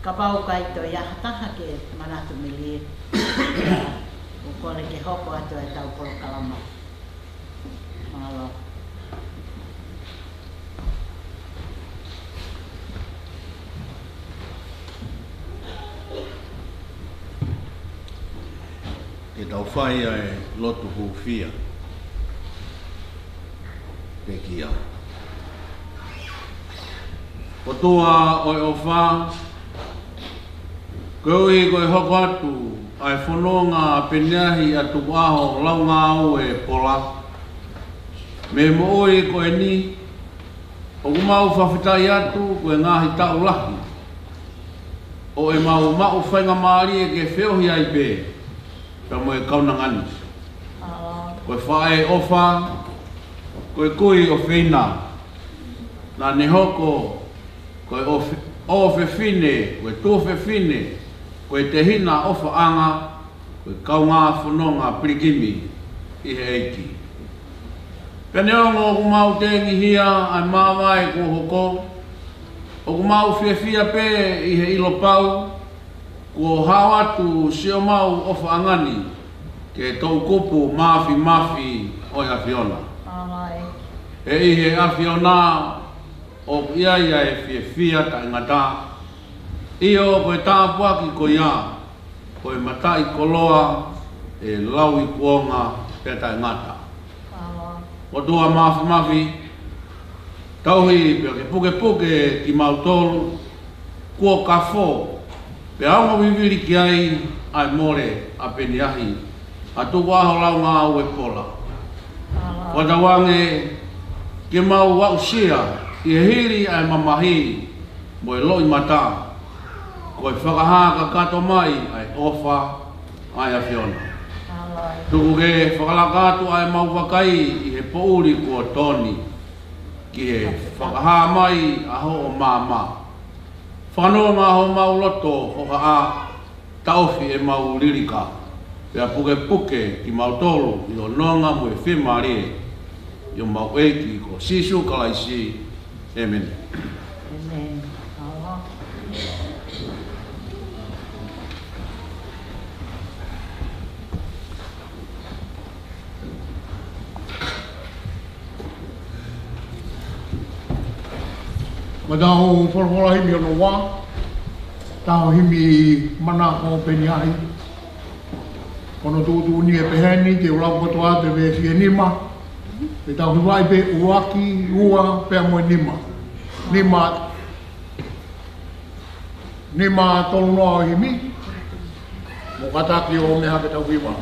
ka pau kai to ia hataha ke manatu mili o kore ke hoko ato e tau poro kalama. Mahalo. Ke tau whai ai lotu huwhia. Te kia. Ko toa oi o wha, koe koe hoko atu, ai whanonga peneahi atu aho launga au e pola. Me mo oi koe ni, o kumau whawhitai atu koe ngahi tau lahi. O e mau whainga maari e ke whiohi ai pē, pa mo e kaunangani. Koe whae ofa, koe kui o whina, nā ne hoko, koe o whiwhine, koe tō whiwhine, koe te hina ofa anga, koe kaunga whanonga pirikimi i he eiki. Pene ongo o kumau tengi hia, ai mawai ko hoko, o kumau whiawhia pē i he ilo pau, ko hao atu si o mau ofa angani, ke tau kupu mafi oi a Fiona. E i he a Fiona, o ia e whiawhia ta ingata, Iyo koe tāpuaki ko ia, koe matai koloa e lau i kuonga peta e ngata. O tua mafi, tauhi pia ke puke ki mautolu, kua kafo, pe aunga viviri ki ai more a peniahi atu waho lau ngā ue pola. Watawange ke mau wau sia i hiri ai mamahi mo e loi mata. Ko e whakaha ka kato mai ai ofa ai a whiona. Tuku ke whakalakatu ai mau wakai i he pouri kua toni ki he whakaha mai a ho o māma. Whanua ngā ho mau loto ho ka a tauwhi e mau lirika. Pea puke puke ki mau tolu i o nonga mo e whimarie i o mau eiki ko sisu kalaisi. Amen. Amen. Madao whorwhora himi ono wā, tau himi mana o peni ai. Kono tūtū ni e peheni, te ulau katoa te vesi e nima. Te tau hiwai pe uaki, ua, pea moe nima. Nima tolu noa himi. Mo kataki o meha ke tau hiwa.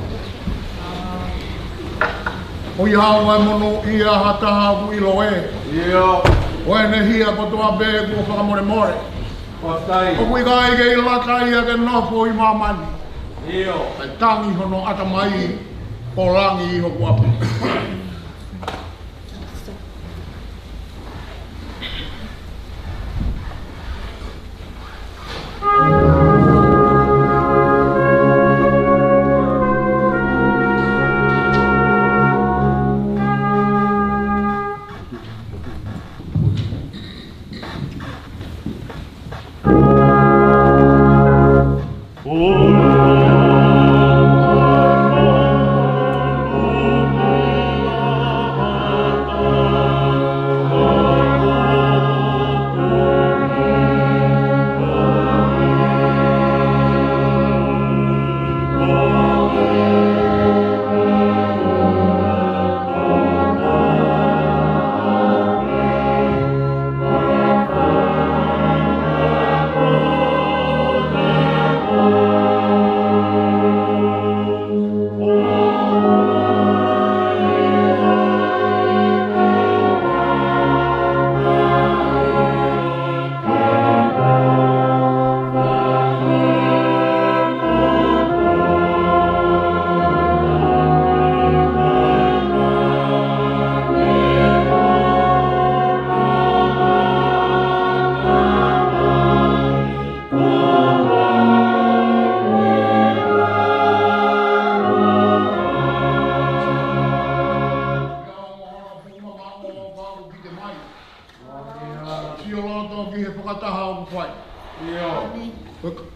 O i hao ai mono ia hataha ku ilo e. Iyo. Oe ne hia ko toa be ku whakamore more. Whastai. O kui kai ke ilaka ia ke nofo i mamani. Iyo. Ai tangi hono ata mai o rangi i hoku apu.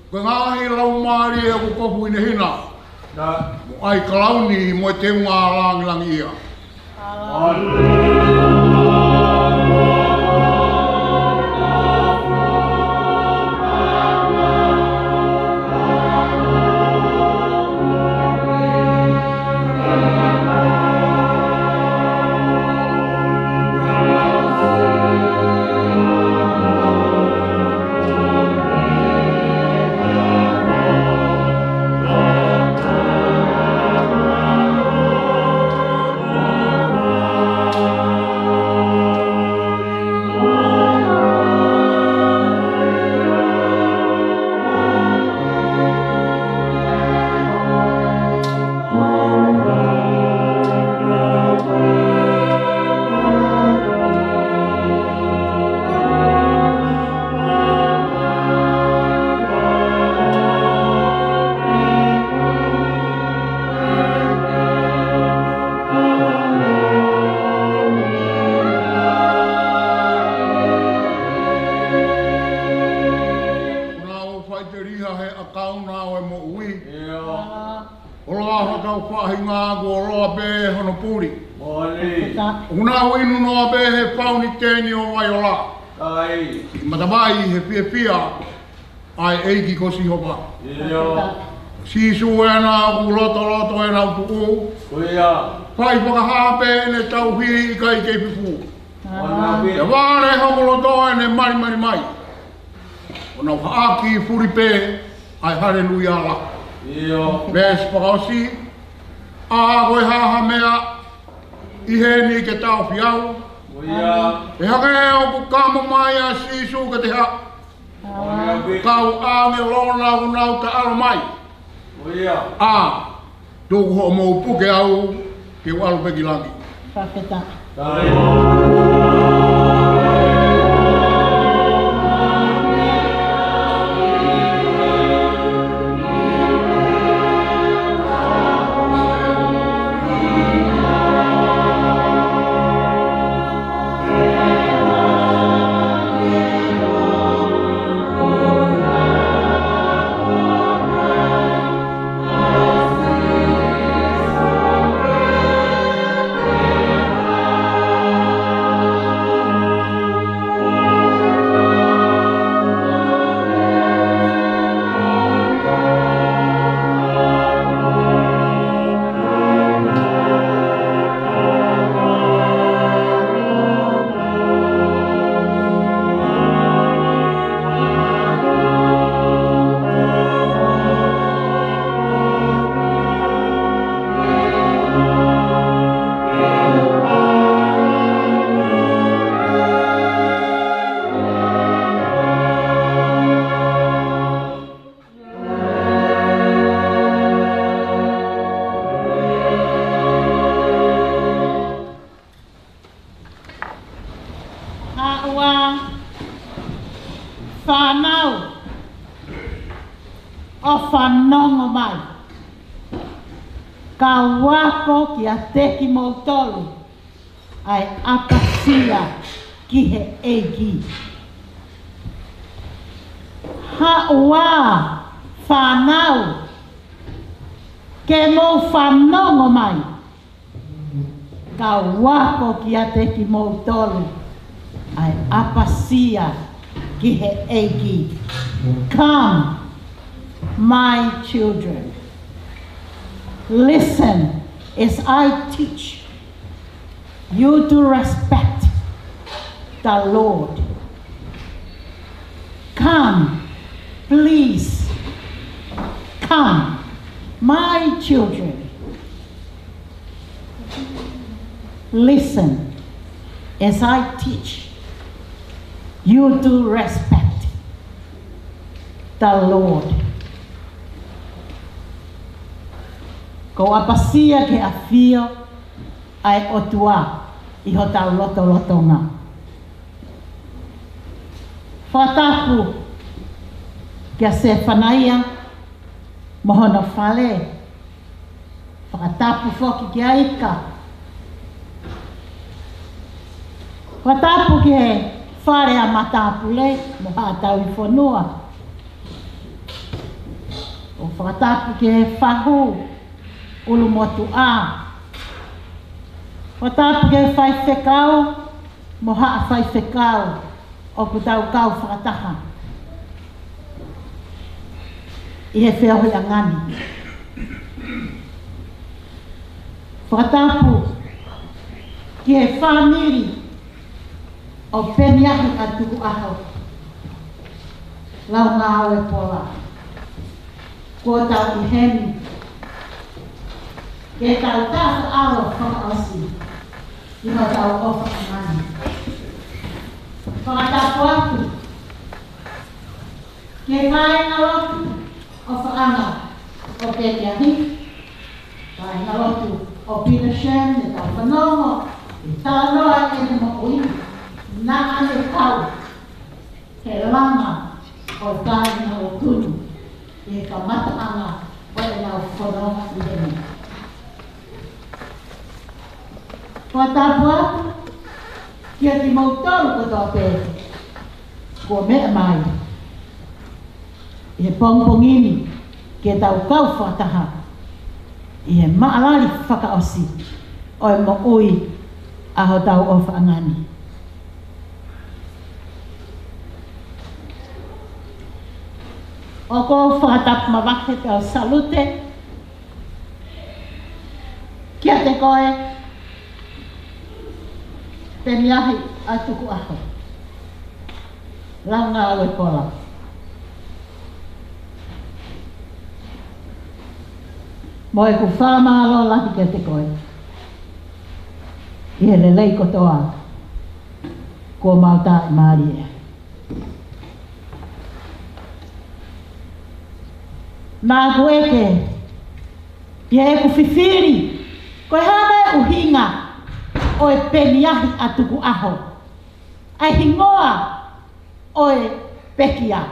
Ko ngahi lau maari e ko kopu ine hina. Mo ai kalauni mo te unga langi ia. Una winu no be he pauni teni o waiola. Ai. Matavai he pia ai eiki kosi hopa. Iyo. Si suena u loto e rau tuku. Kuia. Pai whakahape ne tauhi i kai kei pipu. Ona E wāre hongo loto e ne mai. Ona whaaki furipe ai haleluia la. Iyo. Bes whakaosi. A koe haha mea I he ni ke tau whiau. E hake e o ku kamo mai a sisu ke te ha. Kau ange lona ku nau ta alo mai. A, tōku ho mou puke au ke walu peki langi. Whaketa. Whanau o whanongo mai. Ka wako ki a teki mou tolu ai apasia ki he eigi. Haua whanau ke mou whanongo mai. Ka wako ki a teki mou tolu ai apasia ki he eigi. Come, my children. Listen as I teach you to respect the Lord. Come, please. Come, my children. Listen as I teach you to respect the Lord. Ko apasia ke afio ai otua I ho tau loto ngā. Whatapu kia se whanaia mohono whale. Whakatapu whoki kia ika. Whatapu ke whare a matapu le moha tau I whanua. O whakatapu ke whahu ulu motu a. Whatapu ke whai whekau moha a whai whekau o ku tau kau whakataha. I he wheahui a ngani. Whakatapu ki he whaniri o peniahi a tuku aho. Lau ngā au e pola. Ko tau I heni. Ke tau tāwha alo whakaosi. I ho tau ofa a ngani. Whakatapu aku. Ke kai ngalotu o whaanga o peniahi. Kai ngalotu o Peter Shen, e tau whanongo. I tānoa e te mokui. Nā ane kau, he langa o tāina o tunu, e ka mataanga o e nau whanonga I hene. Kua tāpu aku, kia ti mautoro ko tō pēte, kua mea mai. I he pongpongini, ke tau kau whataha, I he maalari whakaosi, o e mo ui aho tau o whaangani. O ko whakatapu mawake te o salute. Kia te koe. Te miahi a tuku aho. Lau ngā aue pola. Mo e ku whamalo lahi ke te koe. I he lelei kotoa. Ko mauta i maari e. Nā ku eke. Ia e ku whiwhiri. Koe hana e uhinga. O e peniahi atuku aho. Ai hingoa. O e pekia.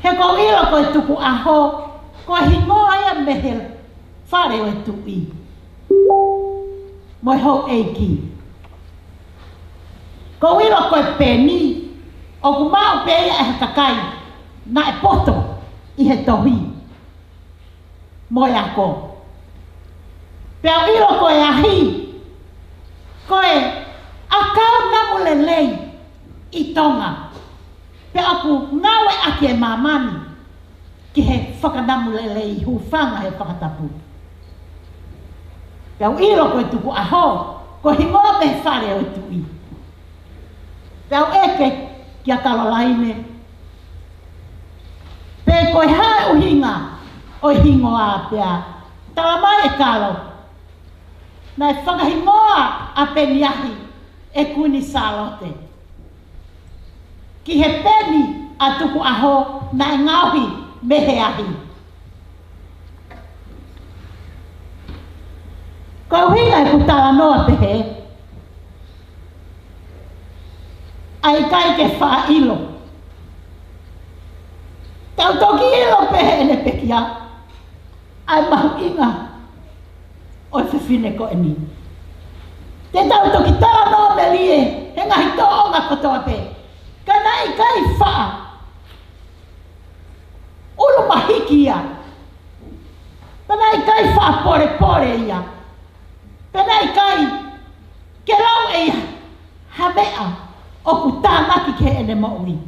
He kou ilo koe tuku aho. Koe hingoa ia mehel. Whare o e tui. Moi hou eiki. Kou ilo koe peni. O ku mau pe ia e hakakai. Na e poto. I he tohi. Moi ako. Pea ilo koe ahi. Koe akau namu lelei. I tonga. Pe aku ngawe ake mamani ki he whakanamu lelei hufanga he whakatapu. Pe au iro koe tuku aho, ko hingoa me whare o tui. Pe au eke ki a Karolaine. Pe koe hae uhinga o hingoa pea. Tala mai e kalo. Na e whakahingoa a peniahi e kuni salote. Ki he peni a tuku aho na e ngauhi me he ahi. Ko uhinga e kutala noa pehe. Ai kai ke wha ilo. Tau toki ilo pehe ene pekia. Ai mahu inga. O whiwhine ko eni. Te tau toki tala noa me lie. He ngahi toonga kotoa pehe. Kana i kai wha. Ulu mahiki ia. Kana i kai wha pore pore ia. Kana i kai ke lau e ia. Hamea o ku tānaki ke ene maui.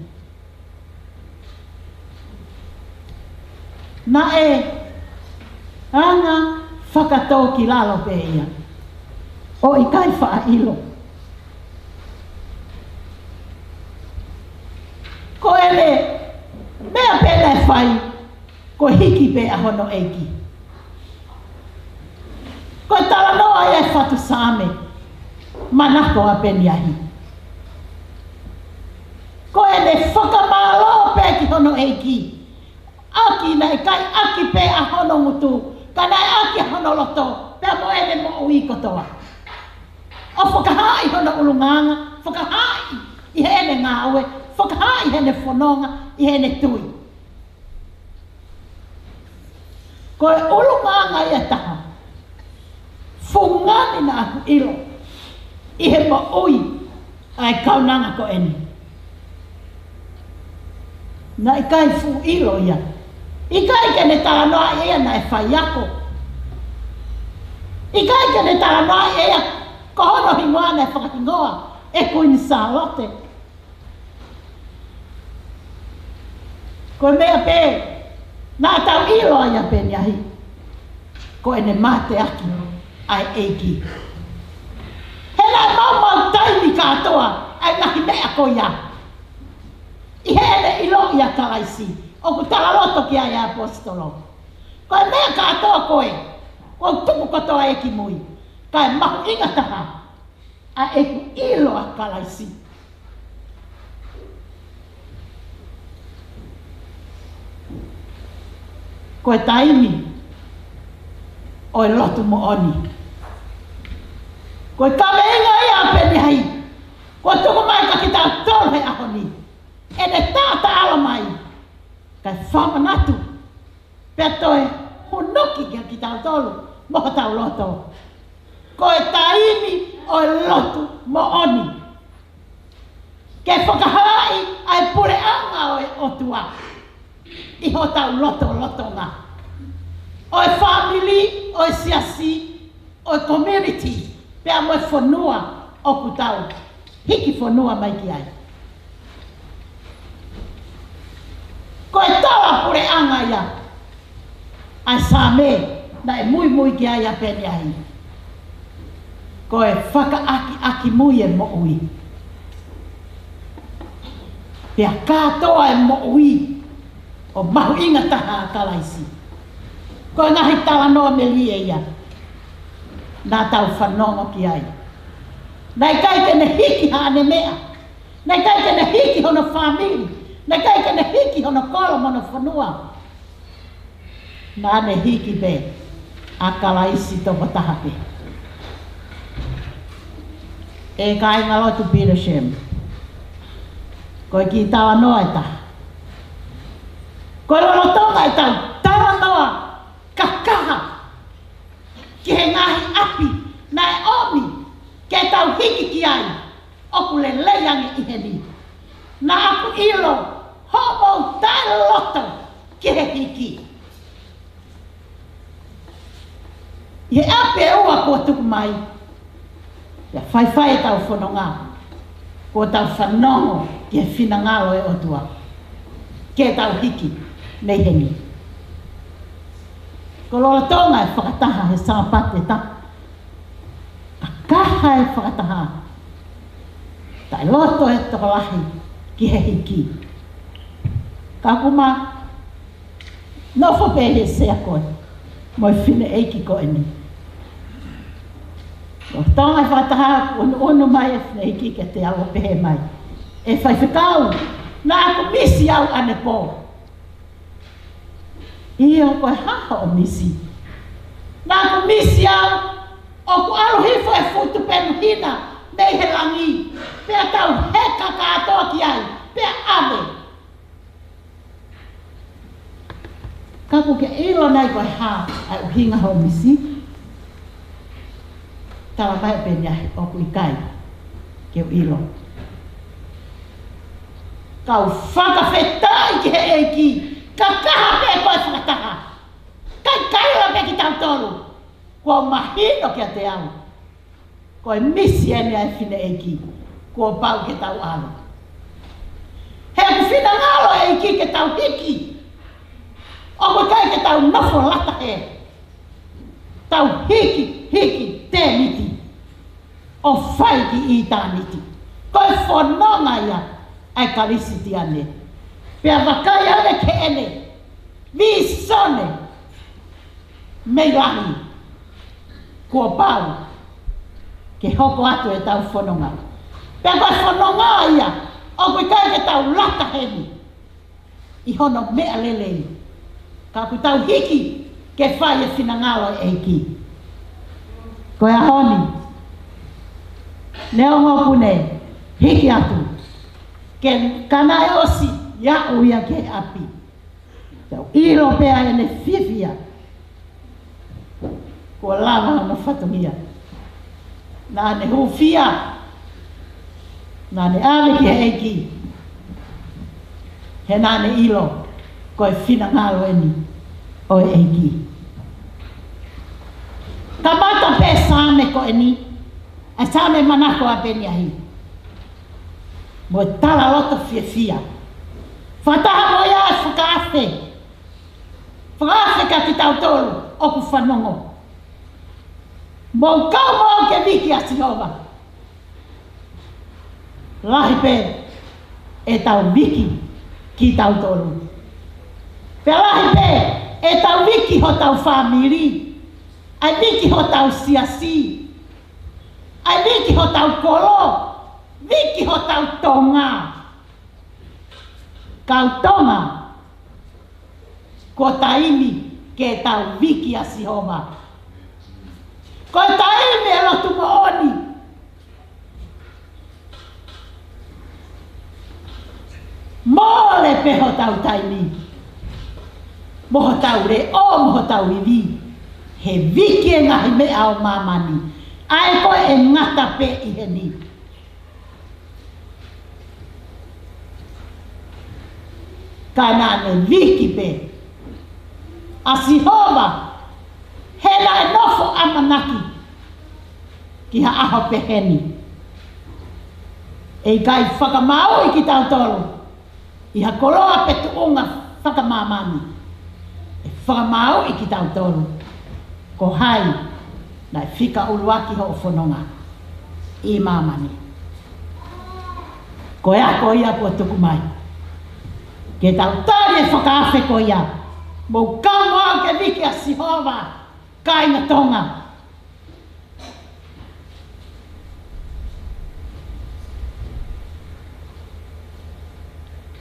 Na e anga whakatō ki lalo pe ia. O i kai wha ilo. Ko ele, mea pēne whai, ko hiki pe ahono eiki. Ko tala noa e whatu sāme, manako a peniahi. Ko ele whakamalo pe ki hono eiki. Aki na e kai aki pe ahono ngutu, ka na e aki ahono loto, pe mo ele mo ui kotoa. O whakahai hono ulunganga, whakahai i he ene ngāwe, whakahai hene whanonga i hene tui. Ko e ulunganga ia taha. Whungani na aku ilo. I he mo ui ai kaunanga ko eni. Na i kai fu ilo ia. I kai ke ne tala noa ia na e whaiako. I kai ke ne tala noa ia ko hono hingoa na e whakahingoa. E kuini salote. Ko mea pe, nā tau ilo ia pe niahi. Ko ene mate aki, ai eiki. He nai mau taimi katoa, ai nahi mea ko ia. I he ene ilo ia kalaisi, o ku talaloto ki ai apostolo. Ko e mea katoa koe, ko tuku katoa eki mui. Ka e mahu ingataha, a eku ilo a kalaisi. Ko e taimi o e lotu mo oni. Ko e kame inga ia peni hai. Ko tuku mai ka ki tau tolu he ahoni. E ne tāta ala mai. Ka e whamanatu. Pea toe hunuki ki tau tolu. Moho tau loto. Ko e taimi o e lotu mo oni. Ke whakahai ai pure anga o e otua. I ho tau loto nga. O e family, o e siasi, o e community. Pea mo e whanua o ku tau. Hiki whanua mai ki ai. Ko e tawa pure anga ia. Ai same, na e mui ki ai a peni ai. Ko e whaka aki mui e mo ui. Pea katoa e mo ui. O mahu inga taha a kalaisi. Ko ngahi tala noa me lia ia. Nā tau whanongo ki ai. Nei kai kene hiki haane mea. Nei kai kene hiki hono whamiri. Nei kai kene hiki hono kola mono whanua. Nā ne hiki pe. A kala isi toko taha pe. E kai ngalotu Peter Shem. Ko ki tawa noa e taha. Ko lolo tonga e tau. Tawa noa. Kakaha. Ki he ngahi api. Na e omi. Ke tau hiki ki ai. Oku le leangi i he ni. Na aku ilo. Homo tai loto. Ki he hiki. I he api e ua kua tuku mai. Ia whai e tau whanonga. Ko tau whanongo ki he whina ngalo e otua. Ke tau hiki nei hengi. Ko lola tonga e whakataha he sangapate ta. Kaha e whakataha. Tai loto e tokalahi ki he hiki. Ka kuma nofo pehe sea koe. Moi whina eiki koe ni. Ko tonga e whakataha unu mai e whina eiki ke te awa pehe mai. E whai whikau. Na aku misi au ane pō. Ia koe haha o misi. Na aku misi au. Oku alu hifo e futu penu hina. Nei he langi. Pea tau heka ka atoa ki ai. Pea ave. Kaku ke ilo nai koe ha. Ai uhinga ho misi. Tala mai penya oku ikai. Ke ilo. Kau whakawhetai ki he eiki. Ka kaha pe koe whakataha. Kai kaila pe ki tau tolu. Kua mahino ki a te au. Koe misi ene ai whina eiki. Kua pau ke tau alo. He aku whina ngalo eiki ke tau hiki. Oku kai ke tau nofo lata he. Tau hiki te niti. O whai ki i tā niti. Koe whanonga ia. Ai karisiti ane. Pea wakai ane ke ene. Vi sone. Mei lahi. Kua pau. Ke hoko atu e tau whanonga. Pea koe whanonga ia. O kui kai ke tau lata heni. I hono mea lelei. Ka kui tau hiki. Ke whai e whinangalo e eiki. Koe ahoni. Neo ngopune. Hiki atu. Ke kana e osi ya uia ke api. Tau iro pea ene fifia. Ko lava no whatungia. Nā ne hufia. Nā ne ame ki he eiki. He nā ne ilo. Koe whina ngalo eni. O e eiki. Ka mata pe sāme ko eni. A sāme manako a beni ahi. Mo tala loto fia. Whataha mo ia e whakaafe. Whakaafe ka ki tau tolu. Oku whanongo. Mo kau mo ke wiki a Sihova. Lahi pe. E tau wiki ki tau tolu. Pe lahi pe. E tau wiki ho tau whamiri. Ai wiki ho tau siasi. Ai wiki ho tau kolo. Wiki ho tau tonga. Kau tonga. Ko taimi ke tau wiki a Sihova. Ko taimi e lotu mo oni. Mole pe ho tau taimi. Moho tau re o moho tau iwi. He wiki e ngahi me ao mamani. Ai ko e ngata pe i he ni. Kana ne wiki pe. A Sihova. Hela e nofo amanaki. Ki ha aho pe heni. E kai whakamau i ki tau tolu. I ha koloa pe tuunga whakamamani. E whakamau i ki tau tolu. Ko hai. Nai whika uluaki ho whanonga. I mamani. Ko ea ko ia po tuku mai. Ke tau tari e whakaafe ko ia. Mo kaunga ke wiki a sihova ka inga tonga.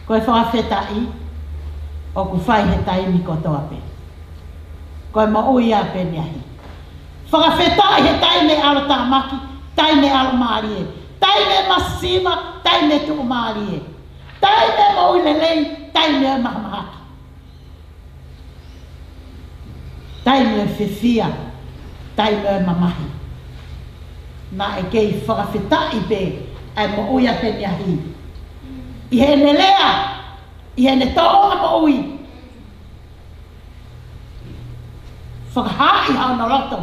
Koe whawhetai o ku whai he taimi kotoa pe. Koe ma ui a pe niahi. Whawhetai he taime alo tāmaki, taime alo maarie, taime masima, taime tu maarie, taime ma ui lelei, taime e mahamahaki. Taime e whiwhia, taime e mamahi. Nā e kei whawhetai pe, ai ma ui a pe niahi. I he ne lea, i he ne toa ma ui. Whakahai hau na loto,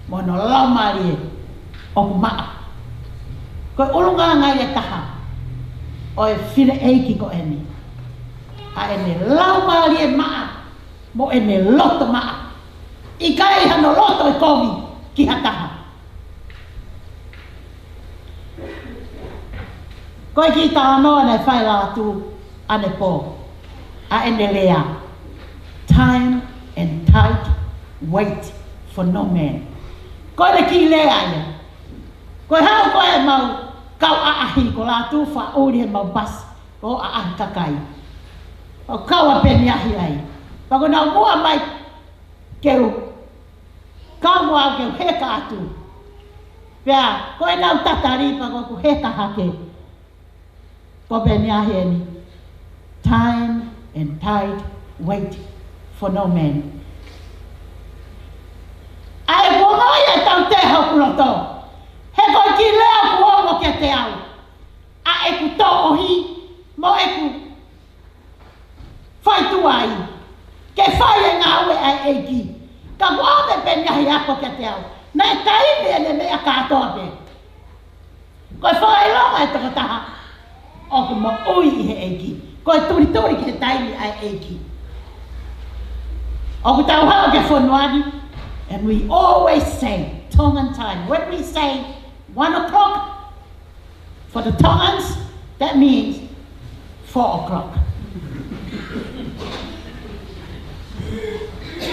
mo no lau marie, o ku maa. Koe ulunga ngai e taha, o e whine eiki ko eni. A e ne lau marie maa, mo e ne loto maa. I kai hano loto e kovi ki hataha. Koe ki tā anoa nei whai rātu ane pō. A ene lea. Time and tide wait for no man. Koe ne ki lea ia. Koe hao koe e mau kau aahi ko rātu wha uri he mau bas. Ko aahi kakai. O kau a peni ahi ai. Pako nau mua mai keu. Kau mua keu heka atu. Pea koe nau tatari pako ku heka hake. Ko peni ahi time and tide wait for no man. Ai ko ngai e tau te hau kuroto. He koe ki lea ku ongo ke te au. A e ku tō ohi, mo e ku whai tuai. Ke whai e ngā ue ai eiki. Ka wāne peni ahi ako ke te au. Nei taimi e ne mea kātoa pe. Koe whai longa e toko taha. O ku mo ui i he eiki. Koe turi ki he taimi ai eiki. O ku tau hao ke whonuani. And we always say, Tongan time. When we say 1 o'clock for the Tongans, that means 4 o'clock.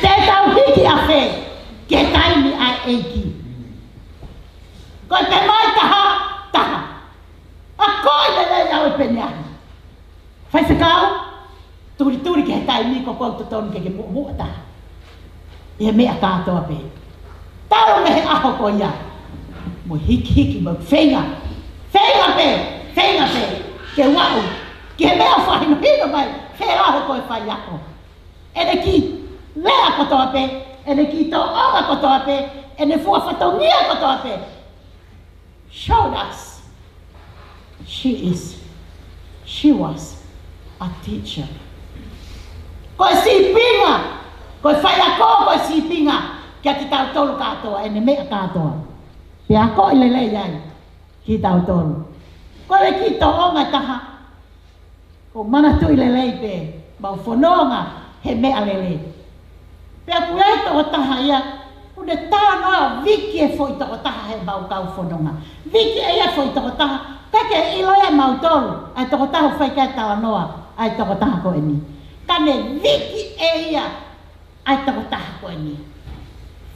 Te tau hiki a whe, ke taimi ai eiki. Koe te mai taha, taha. A koe le lei au e peneahi. Whai whekau, turi ke he taimi ko koutu tonu ke mua taha. I he mea kātoa pe. Taro me he aho ko ia. Mo hiki mo whenga. Whenga pe, ke wau. Ki he mea whahino hino mai, whe aho ko e whai ako. Ene ki lea kotoa pe, ene ki tō onga kotoa pe, ene fua whatongia kotoa pe. Showed us. She was a teacher. Koe si pinga, koe whai ako koe si pinga, kia ki tau tolu katoa, ene mea katoa. Pe ako i lelei ai, ki tau tolu. Koe le ki tō onga taha, ko mana tu i lelei pe, mau whanonga he mea lelei. Pe aku ei tō taha ia, une tā noa viki e fo i tō taha he mau kau whanonga. Viki e ia fo i tō taha, kake iloia mau tolu, ai tō taha whai kai tā noa, ai tō taha ko eni. Kane viki e ia, ai tō taha ko eni.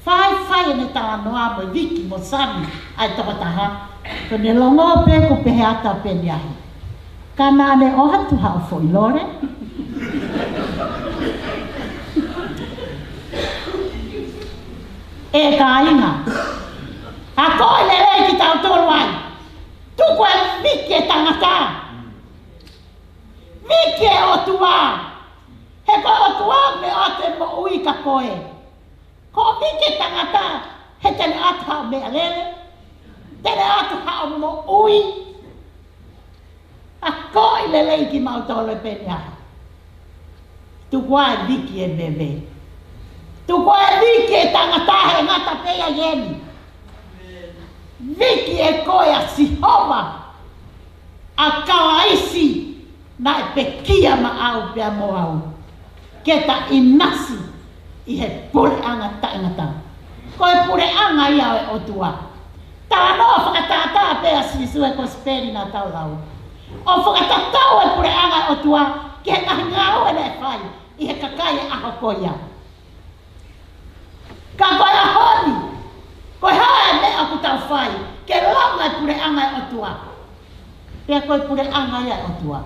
Whai ene tā noa mo viki mo sami, ai tō taha, ko ne longo pe ko pehe ata pe niahi. Kana ane o hatu hao fo i lore. E ka inga. A koe le rei ki tau tolu ai. Tuku e viki e tangata. Viki e otua. He koe otua me o te mo ui ka koe. Ko viki e tangata. He tene atu hao mea lele. Tene atu hao mo ui. A koe le rei ki mau tolu e peni ai. Tuku ai viki e bebe. Tuku e viki e tangata he ngata pea yeni. Viki e koe a sihoma. A kawaisi na e pekia ma au pea mo au. Ke ta inasi i he pure anga taingata. Koe pure anga ia e otua. Tā noa whakatātā pea sisu e ko speri na tau lau. O whakatātau e pure anga e otua ke ngahi ngau e ne whai i he kakai e aho koia. Pea koe pure anga ia o tua.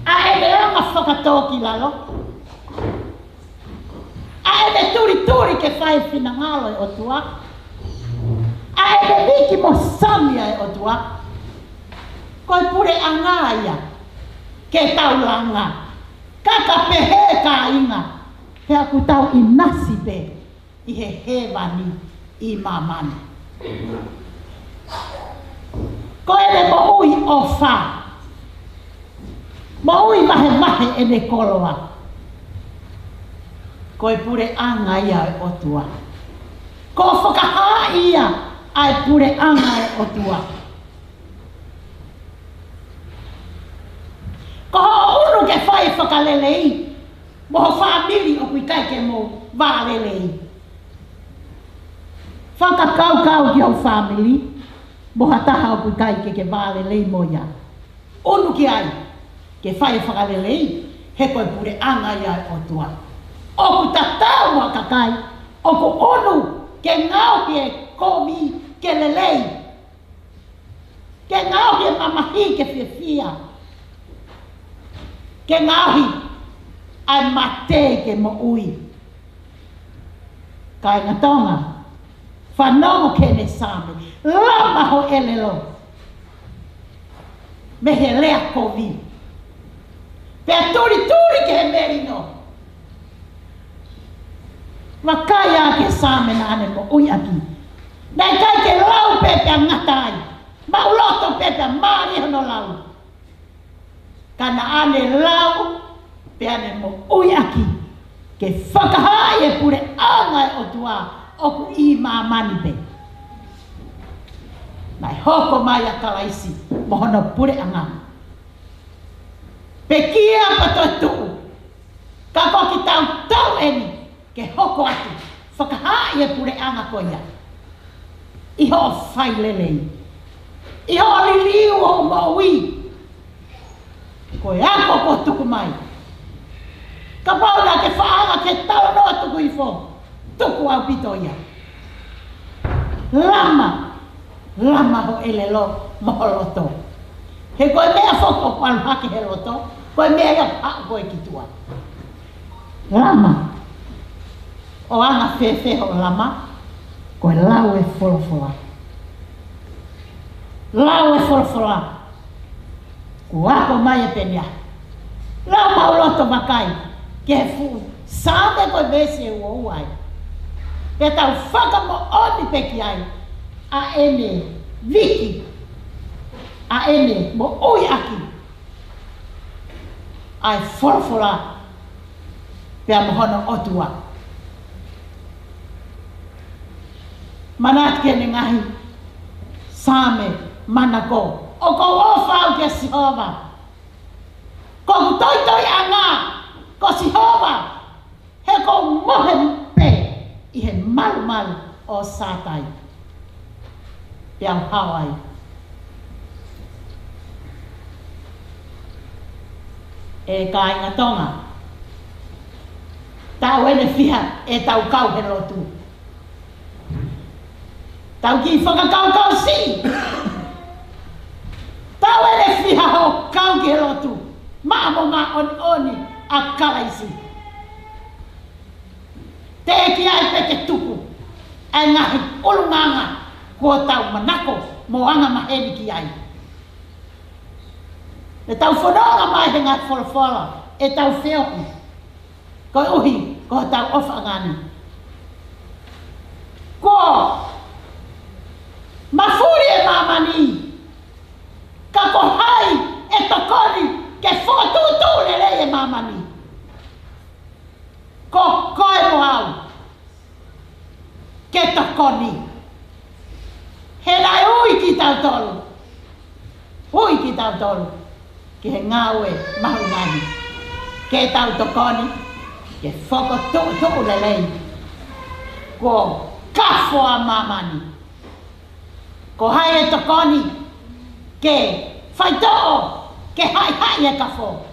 A e me anga whakatōki lalo. A e me turi ke whai whina ngalo o tua. A e me wiki mo samia o tua. Koe pure anga ia ke taulanga. Kaka pehe ka inga. Pea ku tau I nasi pe I he wani I mamani. Koe le mo ui o wha. Mo ui mahe e ne koloa. Koe pure anga ia o tua. Ko whakaha ia ai pure anga o tua. Ko ho unu ke whai whakalelei. Mo ho whamiri o kui kai ke mo wālelei. Whakakau ki ho whamiri. Mo hataha o kui kai ke wālelei mo ia. Unu ki ai. Ke whai whakalelei. He koe pure anga ia o tua. O ku tatau mo kakai. O ku unu ke ngau ki e komi ke lelei. Ke ngau ki e mamahi ke whiawhia. Ke ngauhi ai mate ke mo ui. Kai ngatonga, whanongo ke ne same, lama ho elelo. Me he lea kovi. Pea turi ke he merino. Wakai a ke same na ane mo ui aki. Nai kai ke lau pepe ngatai. Mauloto pepe maari hono lau. Kana ane lau, pe ane mo ui aki, ke whakahai e pure anga o tua, oku I mamani pe. Nai hoko mai a kalaisi, mohono pure anga. Pe kia patotu, ka koki tau eni, ke hoko atu, whakahai e pure anga koia. Iho o whailelei, iho o liliu o mo ui, koe ako ko tuku mai. Ka pauna ke whaanga ke tau no tuku I fo. Tuku au pito ia. Lama ho elelo moholoto. He koe mea whoko palu hake he loto. Koe mea ia hako koe ki tua. Lama. O anga whewheho lama. Koe lau e wholofola. Lau e wholofola. Kuako mai e penia. Lau mauloto makai. Ke he fu. Sāme koe vese e uau ai. Pe tau whaka mo oni peki ai. A ene viki. A ene mo ui aki. Ai wholofola. Pe a mohono otua. Manat ke ne ngahi. Sāme manako. O ko ofau ke Sihova. Ko toi anga. Ko Sihova. He ko mohe pe. I he malu o sātai. Piau Hawaii. E ka inga tonga. Tau ene whiha e tau kau he lotu. Tau ki whakakau si. Tau ene whiha ho kau ki he lotu. Maamo ngā oni a kalaisi. Te ki ai peke tuku. Ai ngahi ulunganga. Kua tau manako mo anga maheni ki ai. E tau whanonga mai he ngā wholofola. E tau whioki. Koe uhi, ko tau ofa ngani. Ko mafuri e mamani. Ka ko hai e tokoni ke whakatutu lele e mamani. Ko koe mo au. Ke tokoni. He rai ui ki tau tolu. Ui ki tau tolu. Ki he ngāue mahu ngani. Ke tau tokoni. Ke whakatutu lele. Ko kafo a mamani. Ko hai e tokoni. Ke whaitoo. Ke hai e kafo.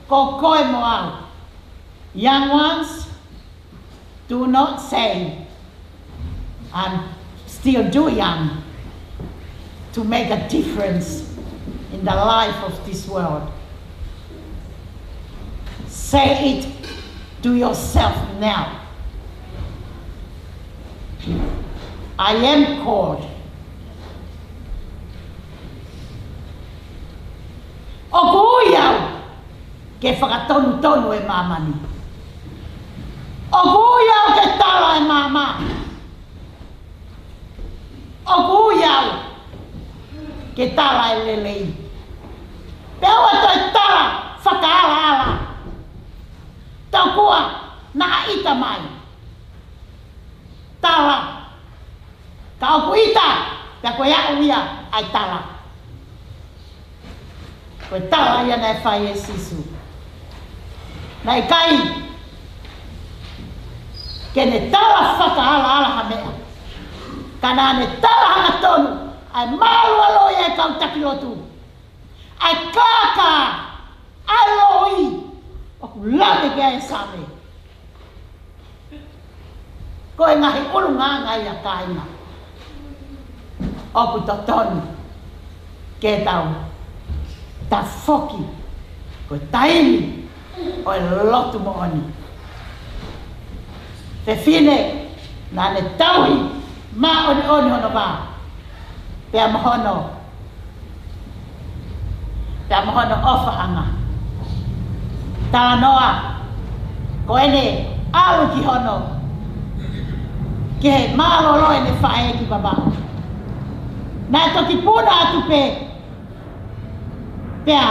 Ko koe mo au. Young ones, do not say, I'm still too young to make a difference in the life of this world. Say it to yourself now. I am called. O kuiau ke whakatonu e mamani. O kuiau ke tala e mama. O kuiau ke tala e lelei. Pea ua toi tala whakaala ala. Tau kua na ita mai. Tala. Ka oku ita, pea koe au ia ai tala. Koe tala ia nei whai e sisu. Nei kai, ke ne tala whakaala ala ha mea. Ka nā ne tala hanga tonu, ai malu aloi e kau takilotu. Ai kāka, ai loi, oku lame ke ai same. Koe ngahi ulu nganga ia kaina. Oku totonu, ke tau. Ta foki, koe taimi, o e lotu mo oni. Te fine, nā ne tauhi, mā oni hono wā. Pea mohono ofa anga. Tala noa, ko ene alu ki hono, ke he mālolo ene whae ki baba. Nā toki puna atu pe, pea,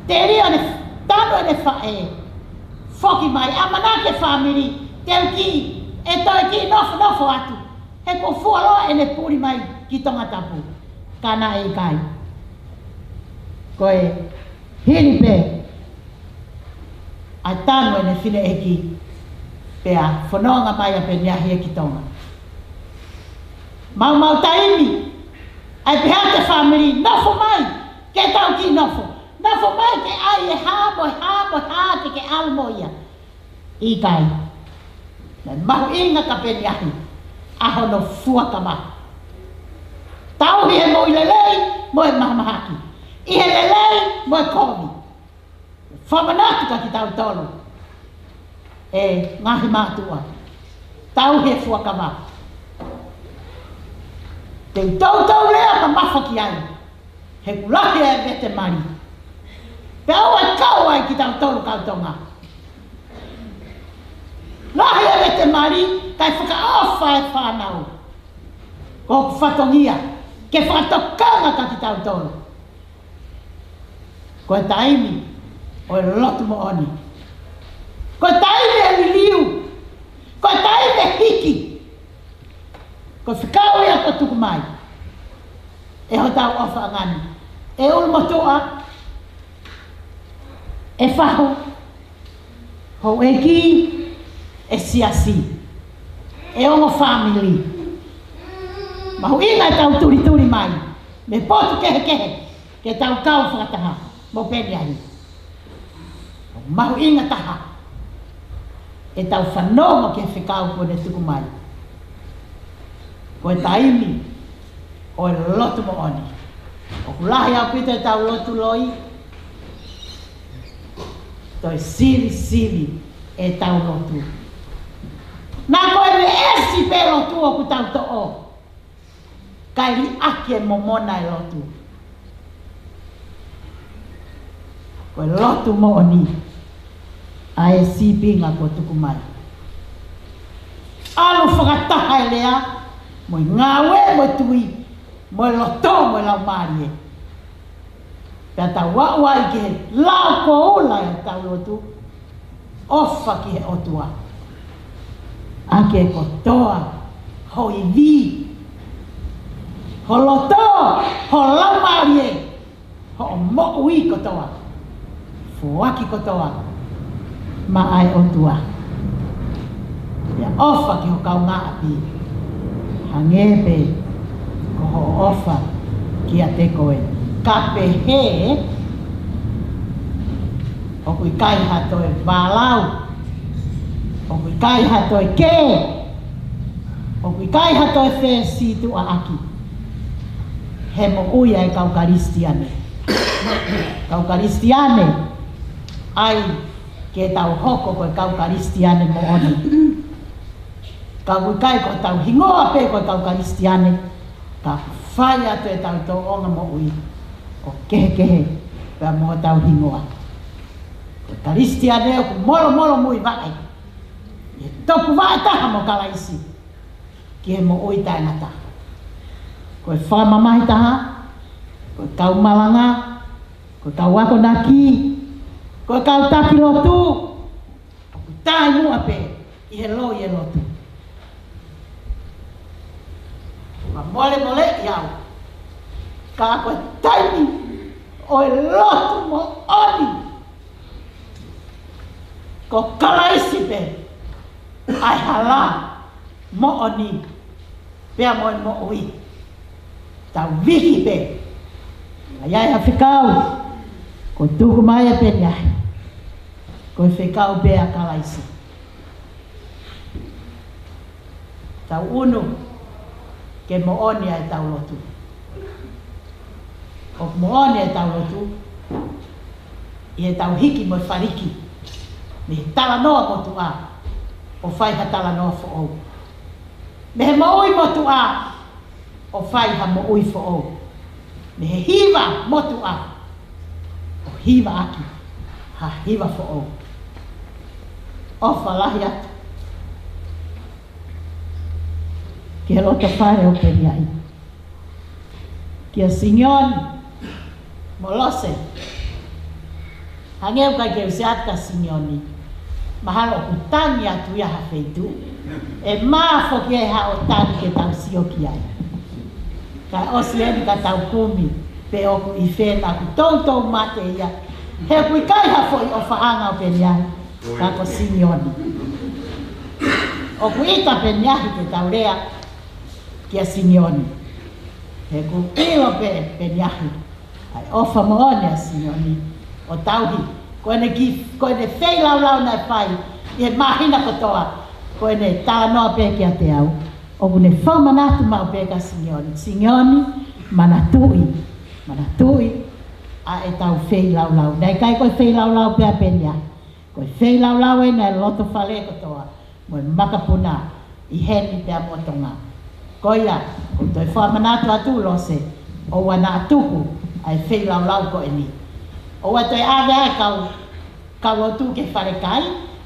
te rio ne tano ene whae, foki mai, amanake whamiri, te uki, e toi ki nofo atu, he ko fualoa ene puri mai ki tonga tapu, kana e kai. Koe, hini pe, ai tano ene whine eki, pea, whanonga mai a pe niahi e ki tonga. Mau taimi, ai pehea te whamiri, nofo mai, ke tau ki nofo. Nofo mai ke ai e hāmo, ke almo ia. I kai. Nai mahu inga ka pe niahi, aho no fuaka ma. Tau hi he mo i lelei, mo e mahamahaki. I he lelei, mo e komi. Whamanatu ka ki tau tolo. E ngahi mātua. Tau he fuaka ma. Te tau lea ka mafa ki ai. He kulahi e vete mari. Pe aua kau ai ki tau tolu kautonga. Lahi e vete mari, kai whakaofa e whanau. Ko whatongia, ke whakatokanga ka ki tau tolu. Ko e taimi, o e lotu mo oni. Ko e taimi e liliu. Ko e taimi e hiki. Ko whikau ia ko tuku mai. E ho tau ofa ngani. E ulmotua. E whaho. Ho e ki. E siasi. E ongo family. Mahu inga e tau turi mai. Me potu kehe. Ke tau kau whakataha. Mo peni ahi. Mahu inga taha. E tau whanonga ke whikau ko ne tuku mai. Ko e taimi, o e lotu mo oni. O kulahi au pita e tau lotu loi, to e siri e tau lotu. Nā koe me esi pe lotu o ku tau to o. Kai li aki e momona e lotu. Ko e lotu mo oni, a e sipinga ko tuku mai. Alu whakataha e lea, moi ngawe, moi tui, moi loto, moi lau marie. Pea tau wai ki he lau ko ula e tau lotu, ofa ki he otua. Ake e kotoa, ho i vi, ho loto, ho lau marie, ho mo ui kotoa, fuaki kotoa, ma ai otua. Pea ofa ki ho kau ngā api. Hangepe ko ho ofa ki a te koe. Ka pehe o kui kai hatoe wālau. O kui kai hatoe ke. O kui kai hatoe whē situ a aki. He mo uia e kau karistiane. Kau karistiane ai ke tau hoko ko kau karistiane mo oni. Kau kai ko tau hingoa pe ko kau karistiane ka fai atu e tau tō onga mo ui o kehe pa mo tau hingoa. Ko karistiane o ku moro mui vai. E topu vai taha mo kalaisi ki he mo ui tainata. Ko e whamamahi taha, ko e kau malanga, ko tau wako naki, ko kau taki lotu, ko tai mua pe i he lotu. Ma mole iau, ka ko taimi o e lotu mo oni. Ko kalaisi pe, ai hala mo oni, pea mo ui. Tau viki pe, ai hawhikau, ko tuku mai e pe niai, ko e whikau pe a kalaisi. Tau unu, ke mo oni ai tau lotu. O mo oni ai tau lotu, i e tau hiki mo whariki, me he tala noa mo tu a, o whai ha tala noa fo ou. Me he mo ui mo tu a, o whai ha mo ui fo ou. Me he hiva mo tu a, o hiva aki, ha hiva fo ou. O whalahi atu. Kia rota whare o pe niai. Kia singioni, mo lose. Hangeu kai keu se atka singioni. Mahalo o kutangi atu ia ha feitu. E maa foki e ha o tani ke tau sioki ai. Ka osi eni ka tau kumi, pe oku i whena ku tau mate ia. He kui kai ha foi o whaanga o pe niai, ka ko singioni. O ku ita pe niai ke tau rea, kia singioni. He ku ilo pe niai, ai ofa moone a singioni, o tauhi. Ko ene whei lau nai whai, i he mahina kotoa, ko ene tā noa pe kia te au. O kune whamanatu mau pe ka singioni. Singioni, manatui, a e tau whei lau. Nei kai koe whei lau pe a penia. Koe whei lau e nei loto whale kotoa. Moe makapuna, i heni pe a motonga. Koia, ko toi whamanatu atu lose, o wana atuku, ai whei lau ko eni. O wa toi ave kau o tu ke whare kai,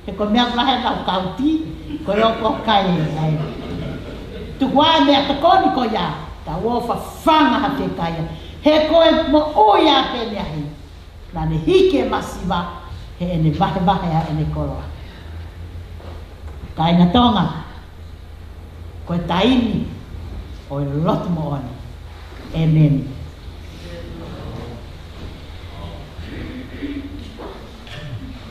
he ko mea plahe kau ti, ko loko kai ai. Tu wā mea takoni ko ia, ta wofa whanga ha te kai. He koe mo oia pe mea hi. Nane hike masiva, he ene vahe a ene koroa. Kai na tonga, koe taini, o e lotu mo oni. Amen.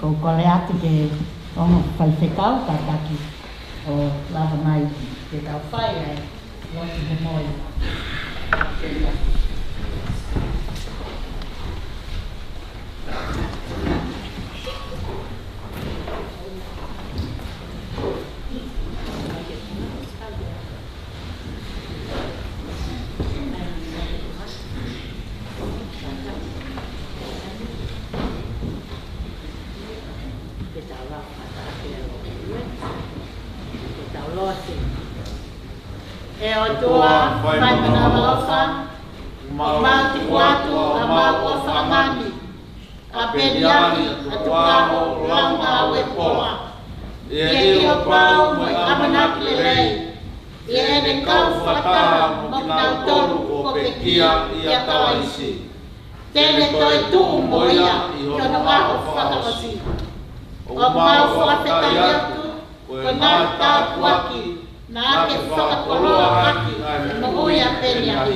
Ko kole atu ke ongo whaiwhekau ka taki o lava mai ke tau whai ai lotu he moi. E o tua vai mana lofa mau ti kuatu mau o famani a pediani a tuaho lau awe poa e o pau mo amana lelei e ene kau fata mo na tolu o pekia ia talaisi tene toi tu moia i no aho fata osi o mau fata ia tu ko na ta kuaki na ke whakakoloa haki mo ui a penia hi.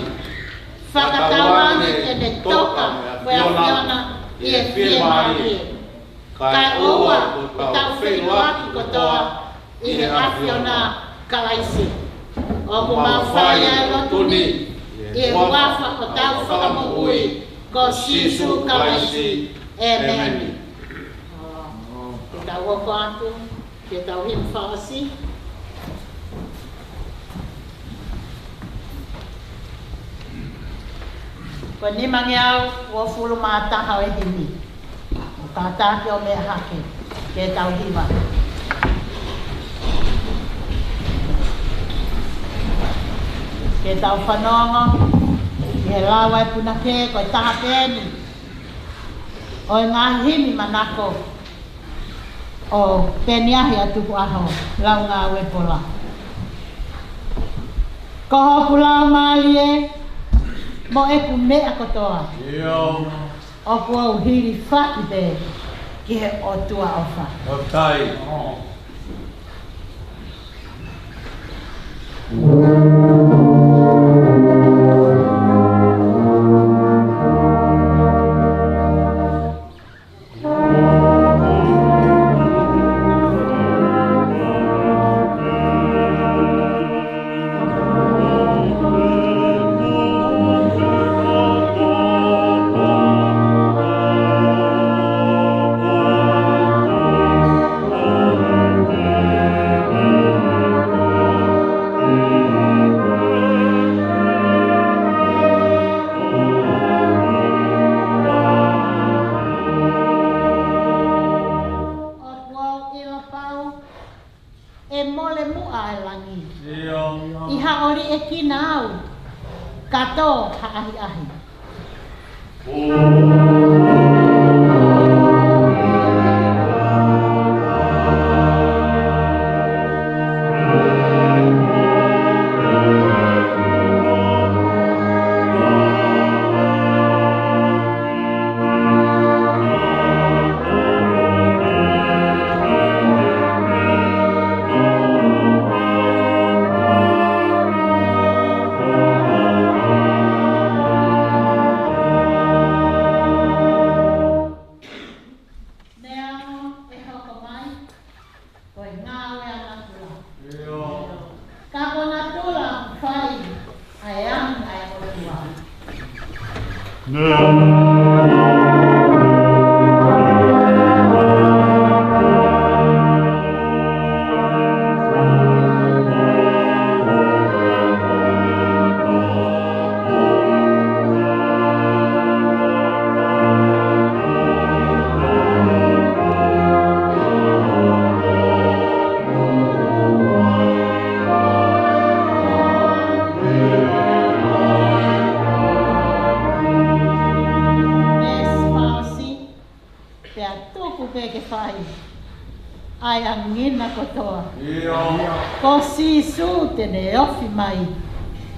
Whakatawani e ne toka mo a whiona i e whie marie. Kai oua o tau whenua kotoa i he a whiona kalaisi. O ku mau whaia e rotuni i e wafa o tau whakamo ui ko sisu kalaisi e meni. Ke tau oko atu, ke tau him whaasi. Ko Ko ni mangiau o fulu mataha e hini. O kātāki o mea hake ke tau hiwa. Ke tau whanongo, ki he lawa e puna ke, ko e taha pēni. O e ngā himi manako, o pēni ahi atuku aho, lau ngā wepola. Ko hopu lau maali e, mo e ku mea kotoa. O ku au hiri whaki te, ki he o tua ofa. O tai.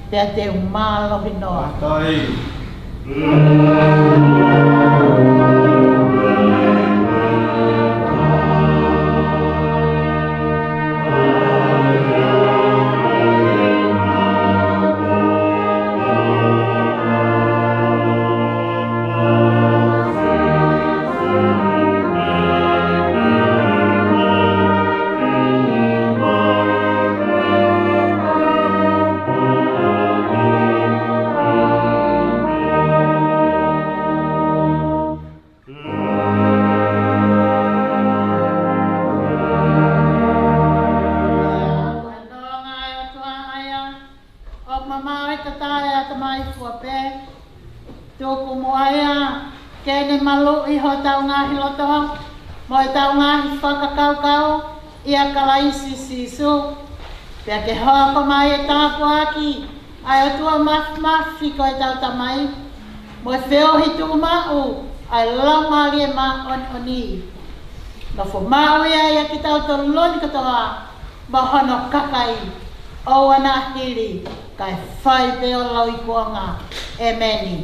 Te te umalo hinoa. Tai. Pea ke hoa ko mai e tāpu aki, ai o tua mafi ko e tau tamai. Mo e wheo hi tu mau, ai lau maari e ma oni. No fo mau ia ia ki tau to loni katoa, ma hono kakai, o ana hiri, kai whai peo lau i kuanga, e meni.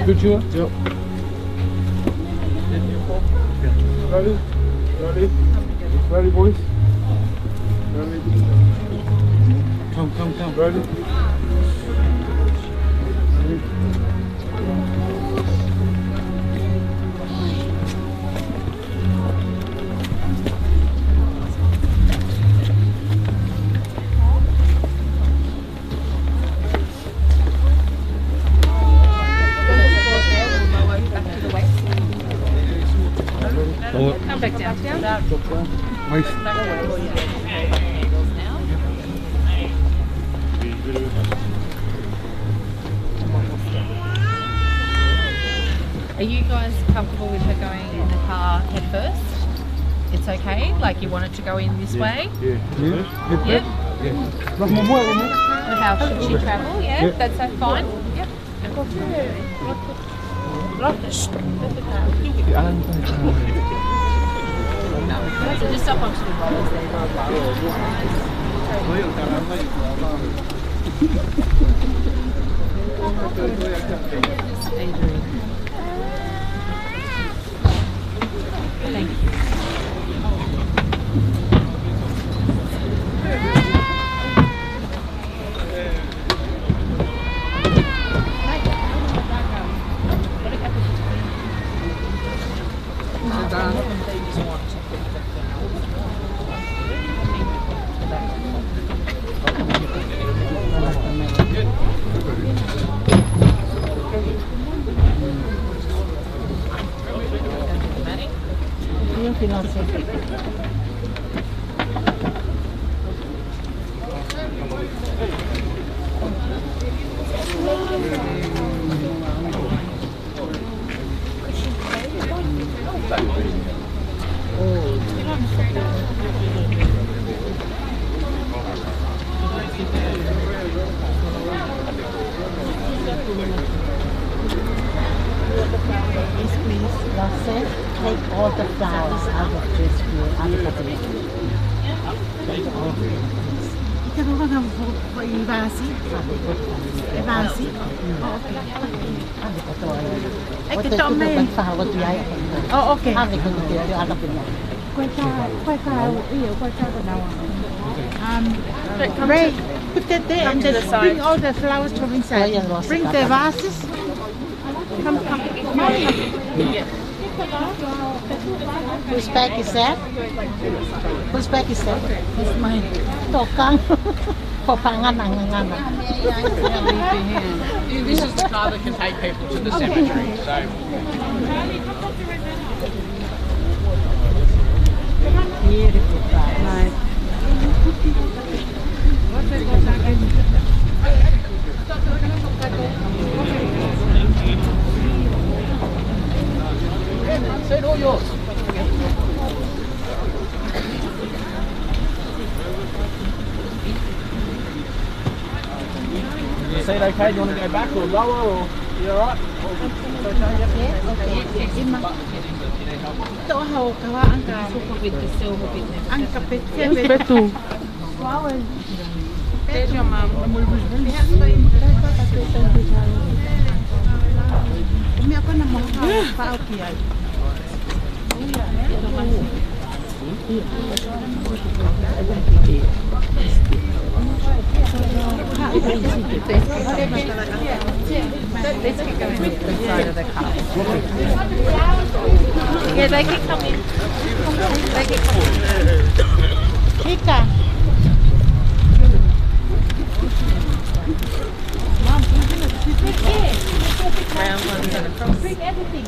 Good tour? Yep. Ready? Ready? Ready, boys? Ready? Come. Ready? Come back down. Nice. Are you guys comfortable with her going in the car head first? It's okay? Like you want it to go in this way? Yeah. Yep. And how should she travel? Yeah, that's fine. Yep. So just stop onto the rollers there. Thank you. Take all the flowers out of this field, out of the cabinet. Take all of them. Ikaw ka na po ibasi? Ibasi? Ay, ito may. Oh, okay. Ray, put that there and just bring all the flowers from inside. Bring the vases. Come. Whose bag is that? Whose bag is that? It's mine. Tokang. This is the car that can take people to the cemetery. So. Beautiful car. Nice. It's all yours. Is it okay? Do you want to go back or lower or you alright? Ito ako, kawa ang With the silver bit. ang kapit. Betul. Flowers. There's your mum. Umi ako na mga pa-okay. Yeah, they can come in. Ika. Brown ones and across. Bring everything.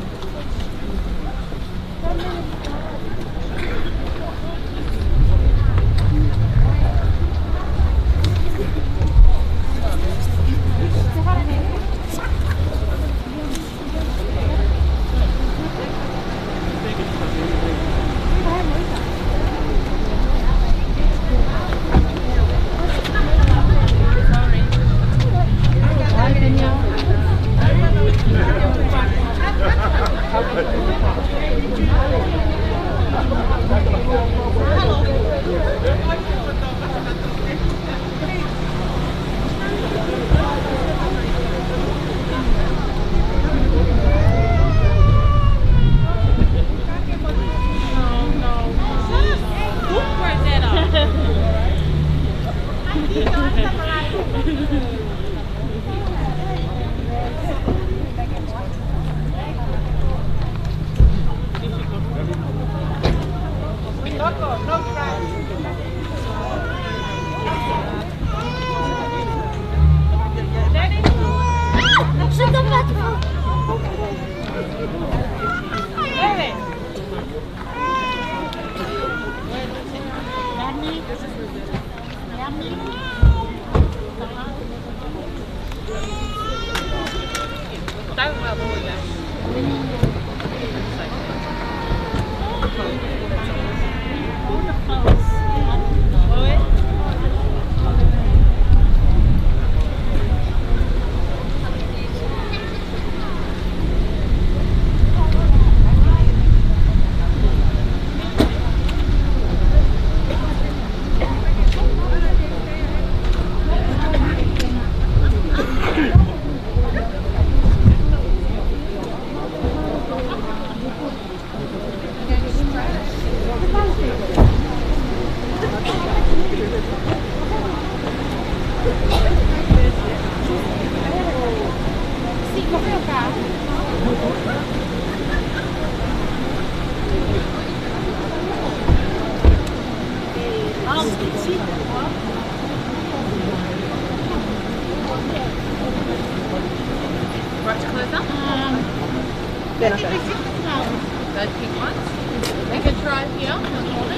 jump on the corner?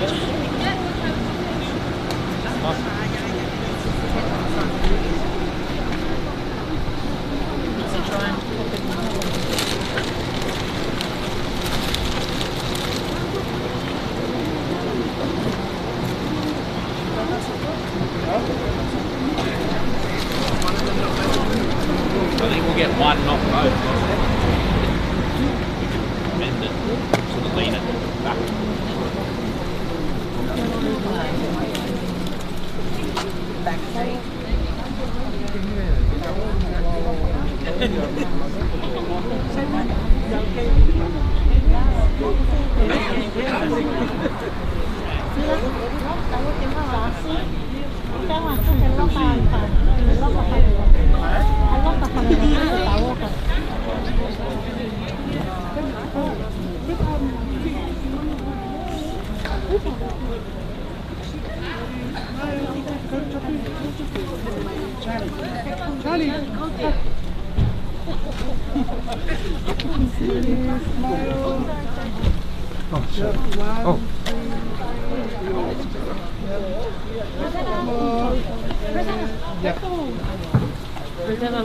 Yeah. So try and pop it. I think we'll get one, not both. Bend it, sort of lean it back. Back straight.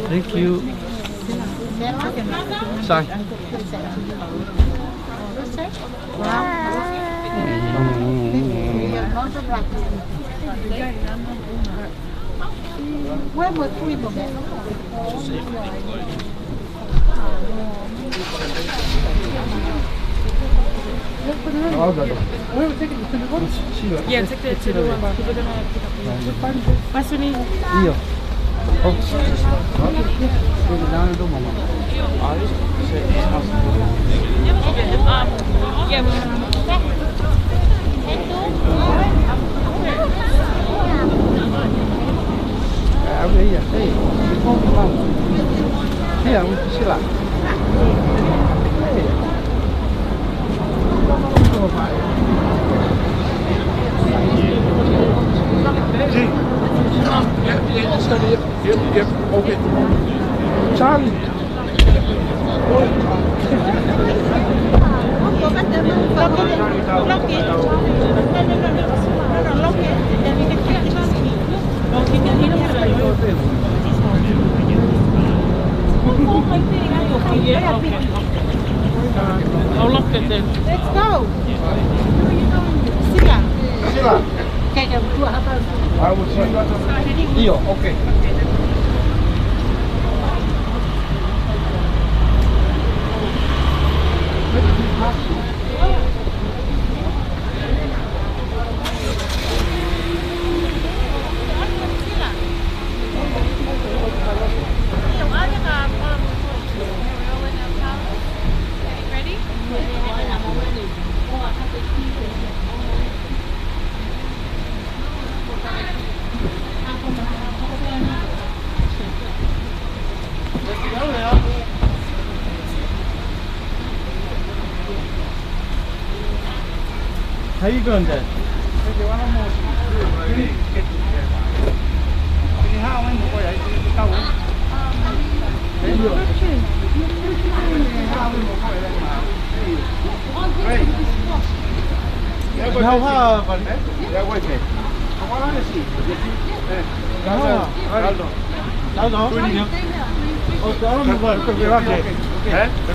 Thank you. Sorry. Where was we from? Yeah, take it to the one. What's your name? Io. Oh. Down the mama. Via, ehi, via, non ci là. Come fai? Sì. Yep, okay. Charlie. I'll lock it then. Let's go. Sila. Sila. Kayak dua apa? I will see. Io, okay. How you going, Dad?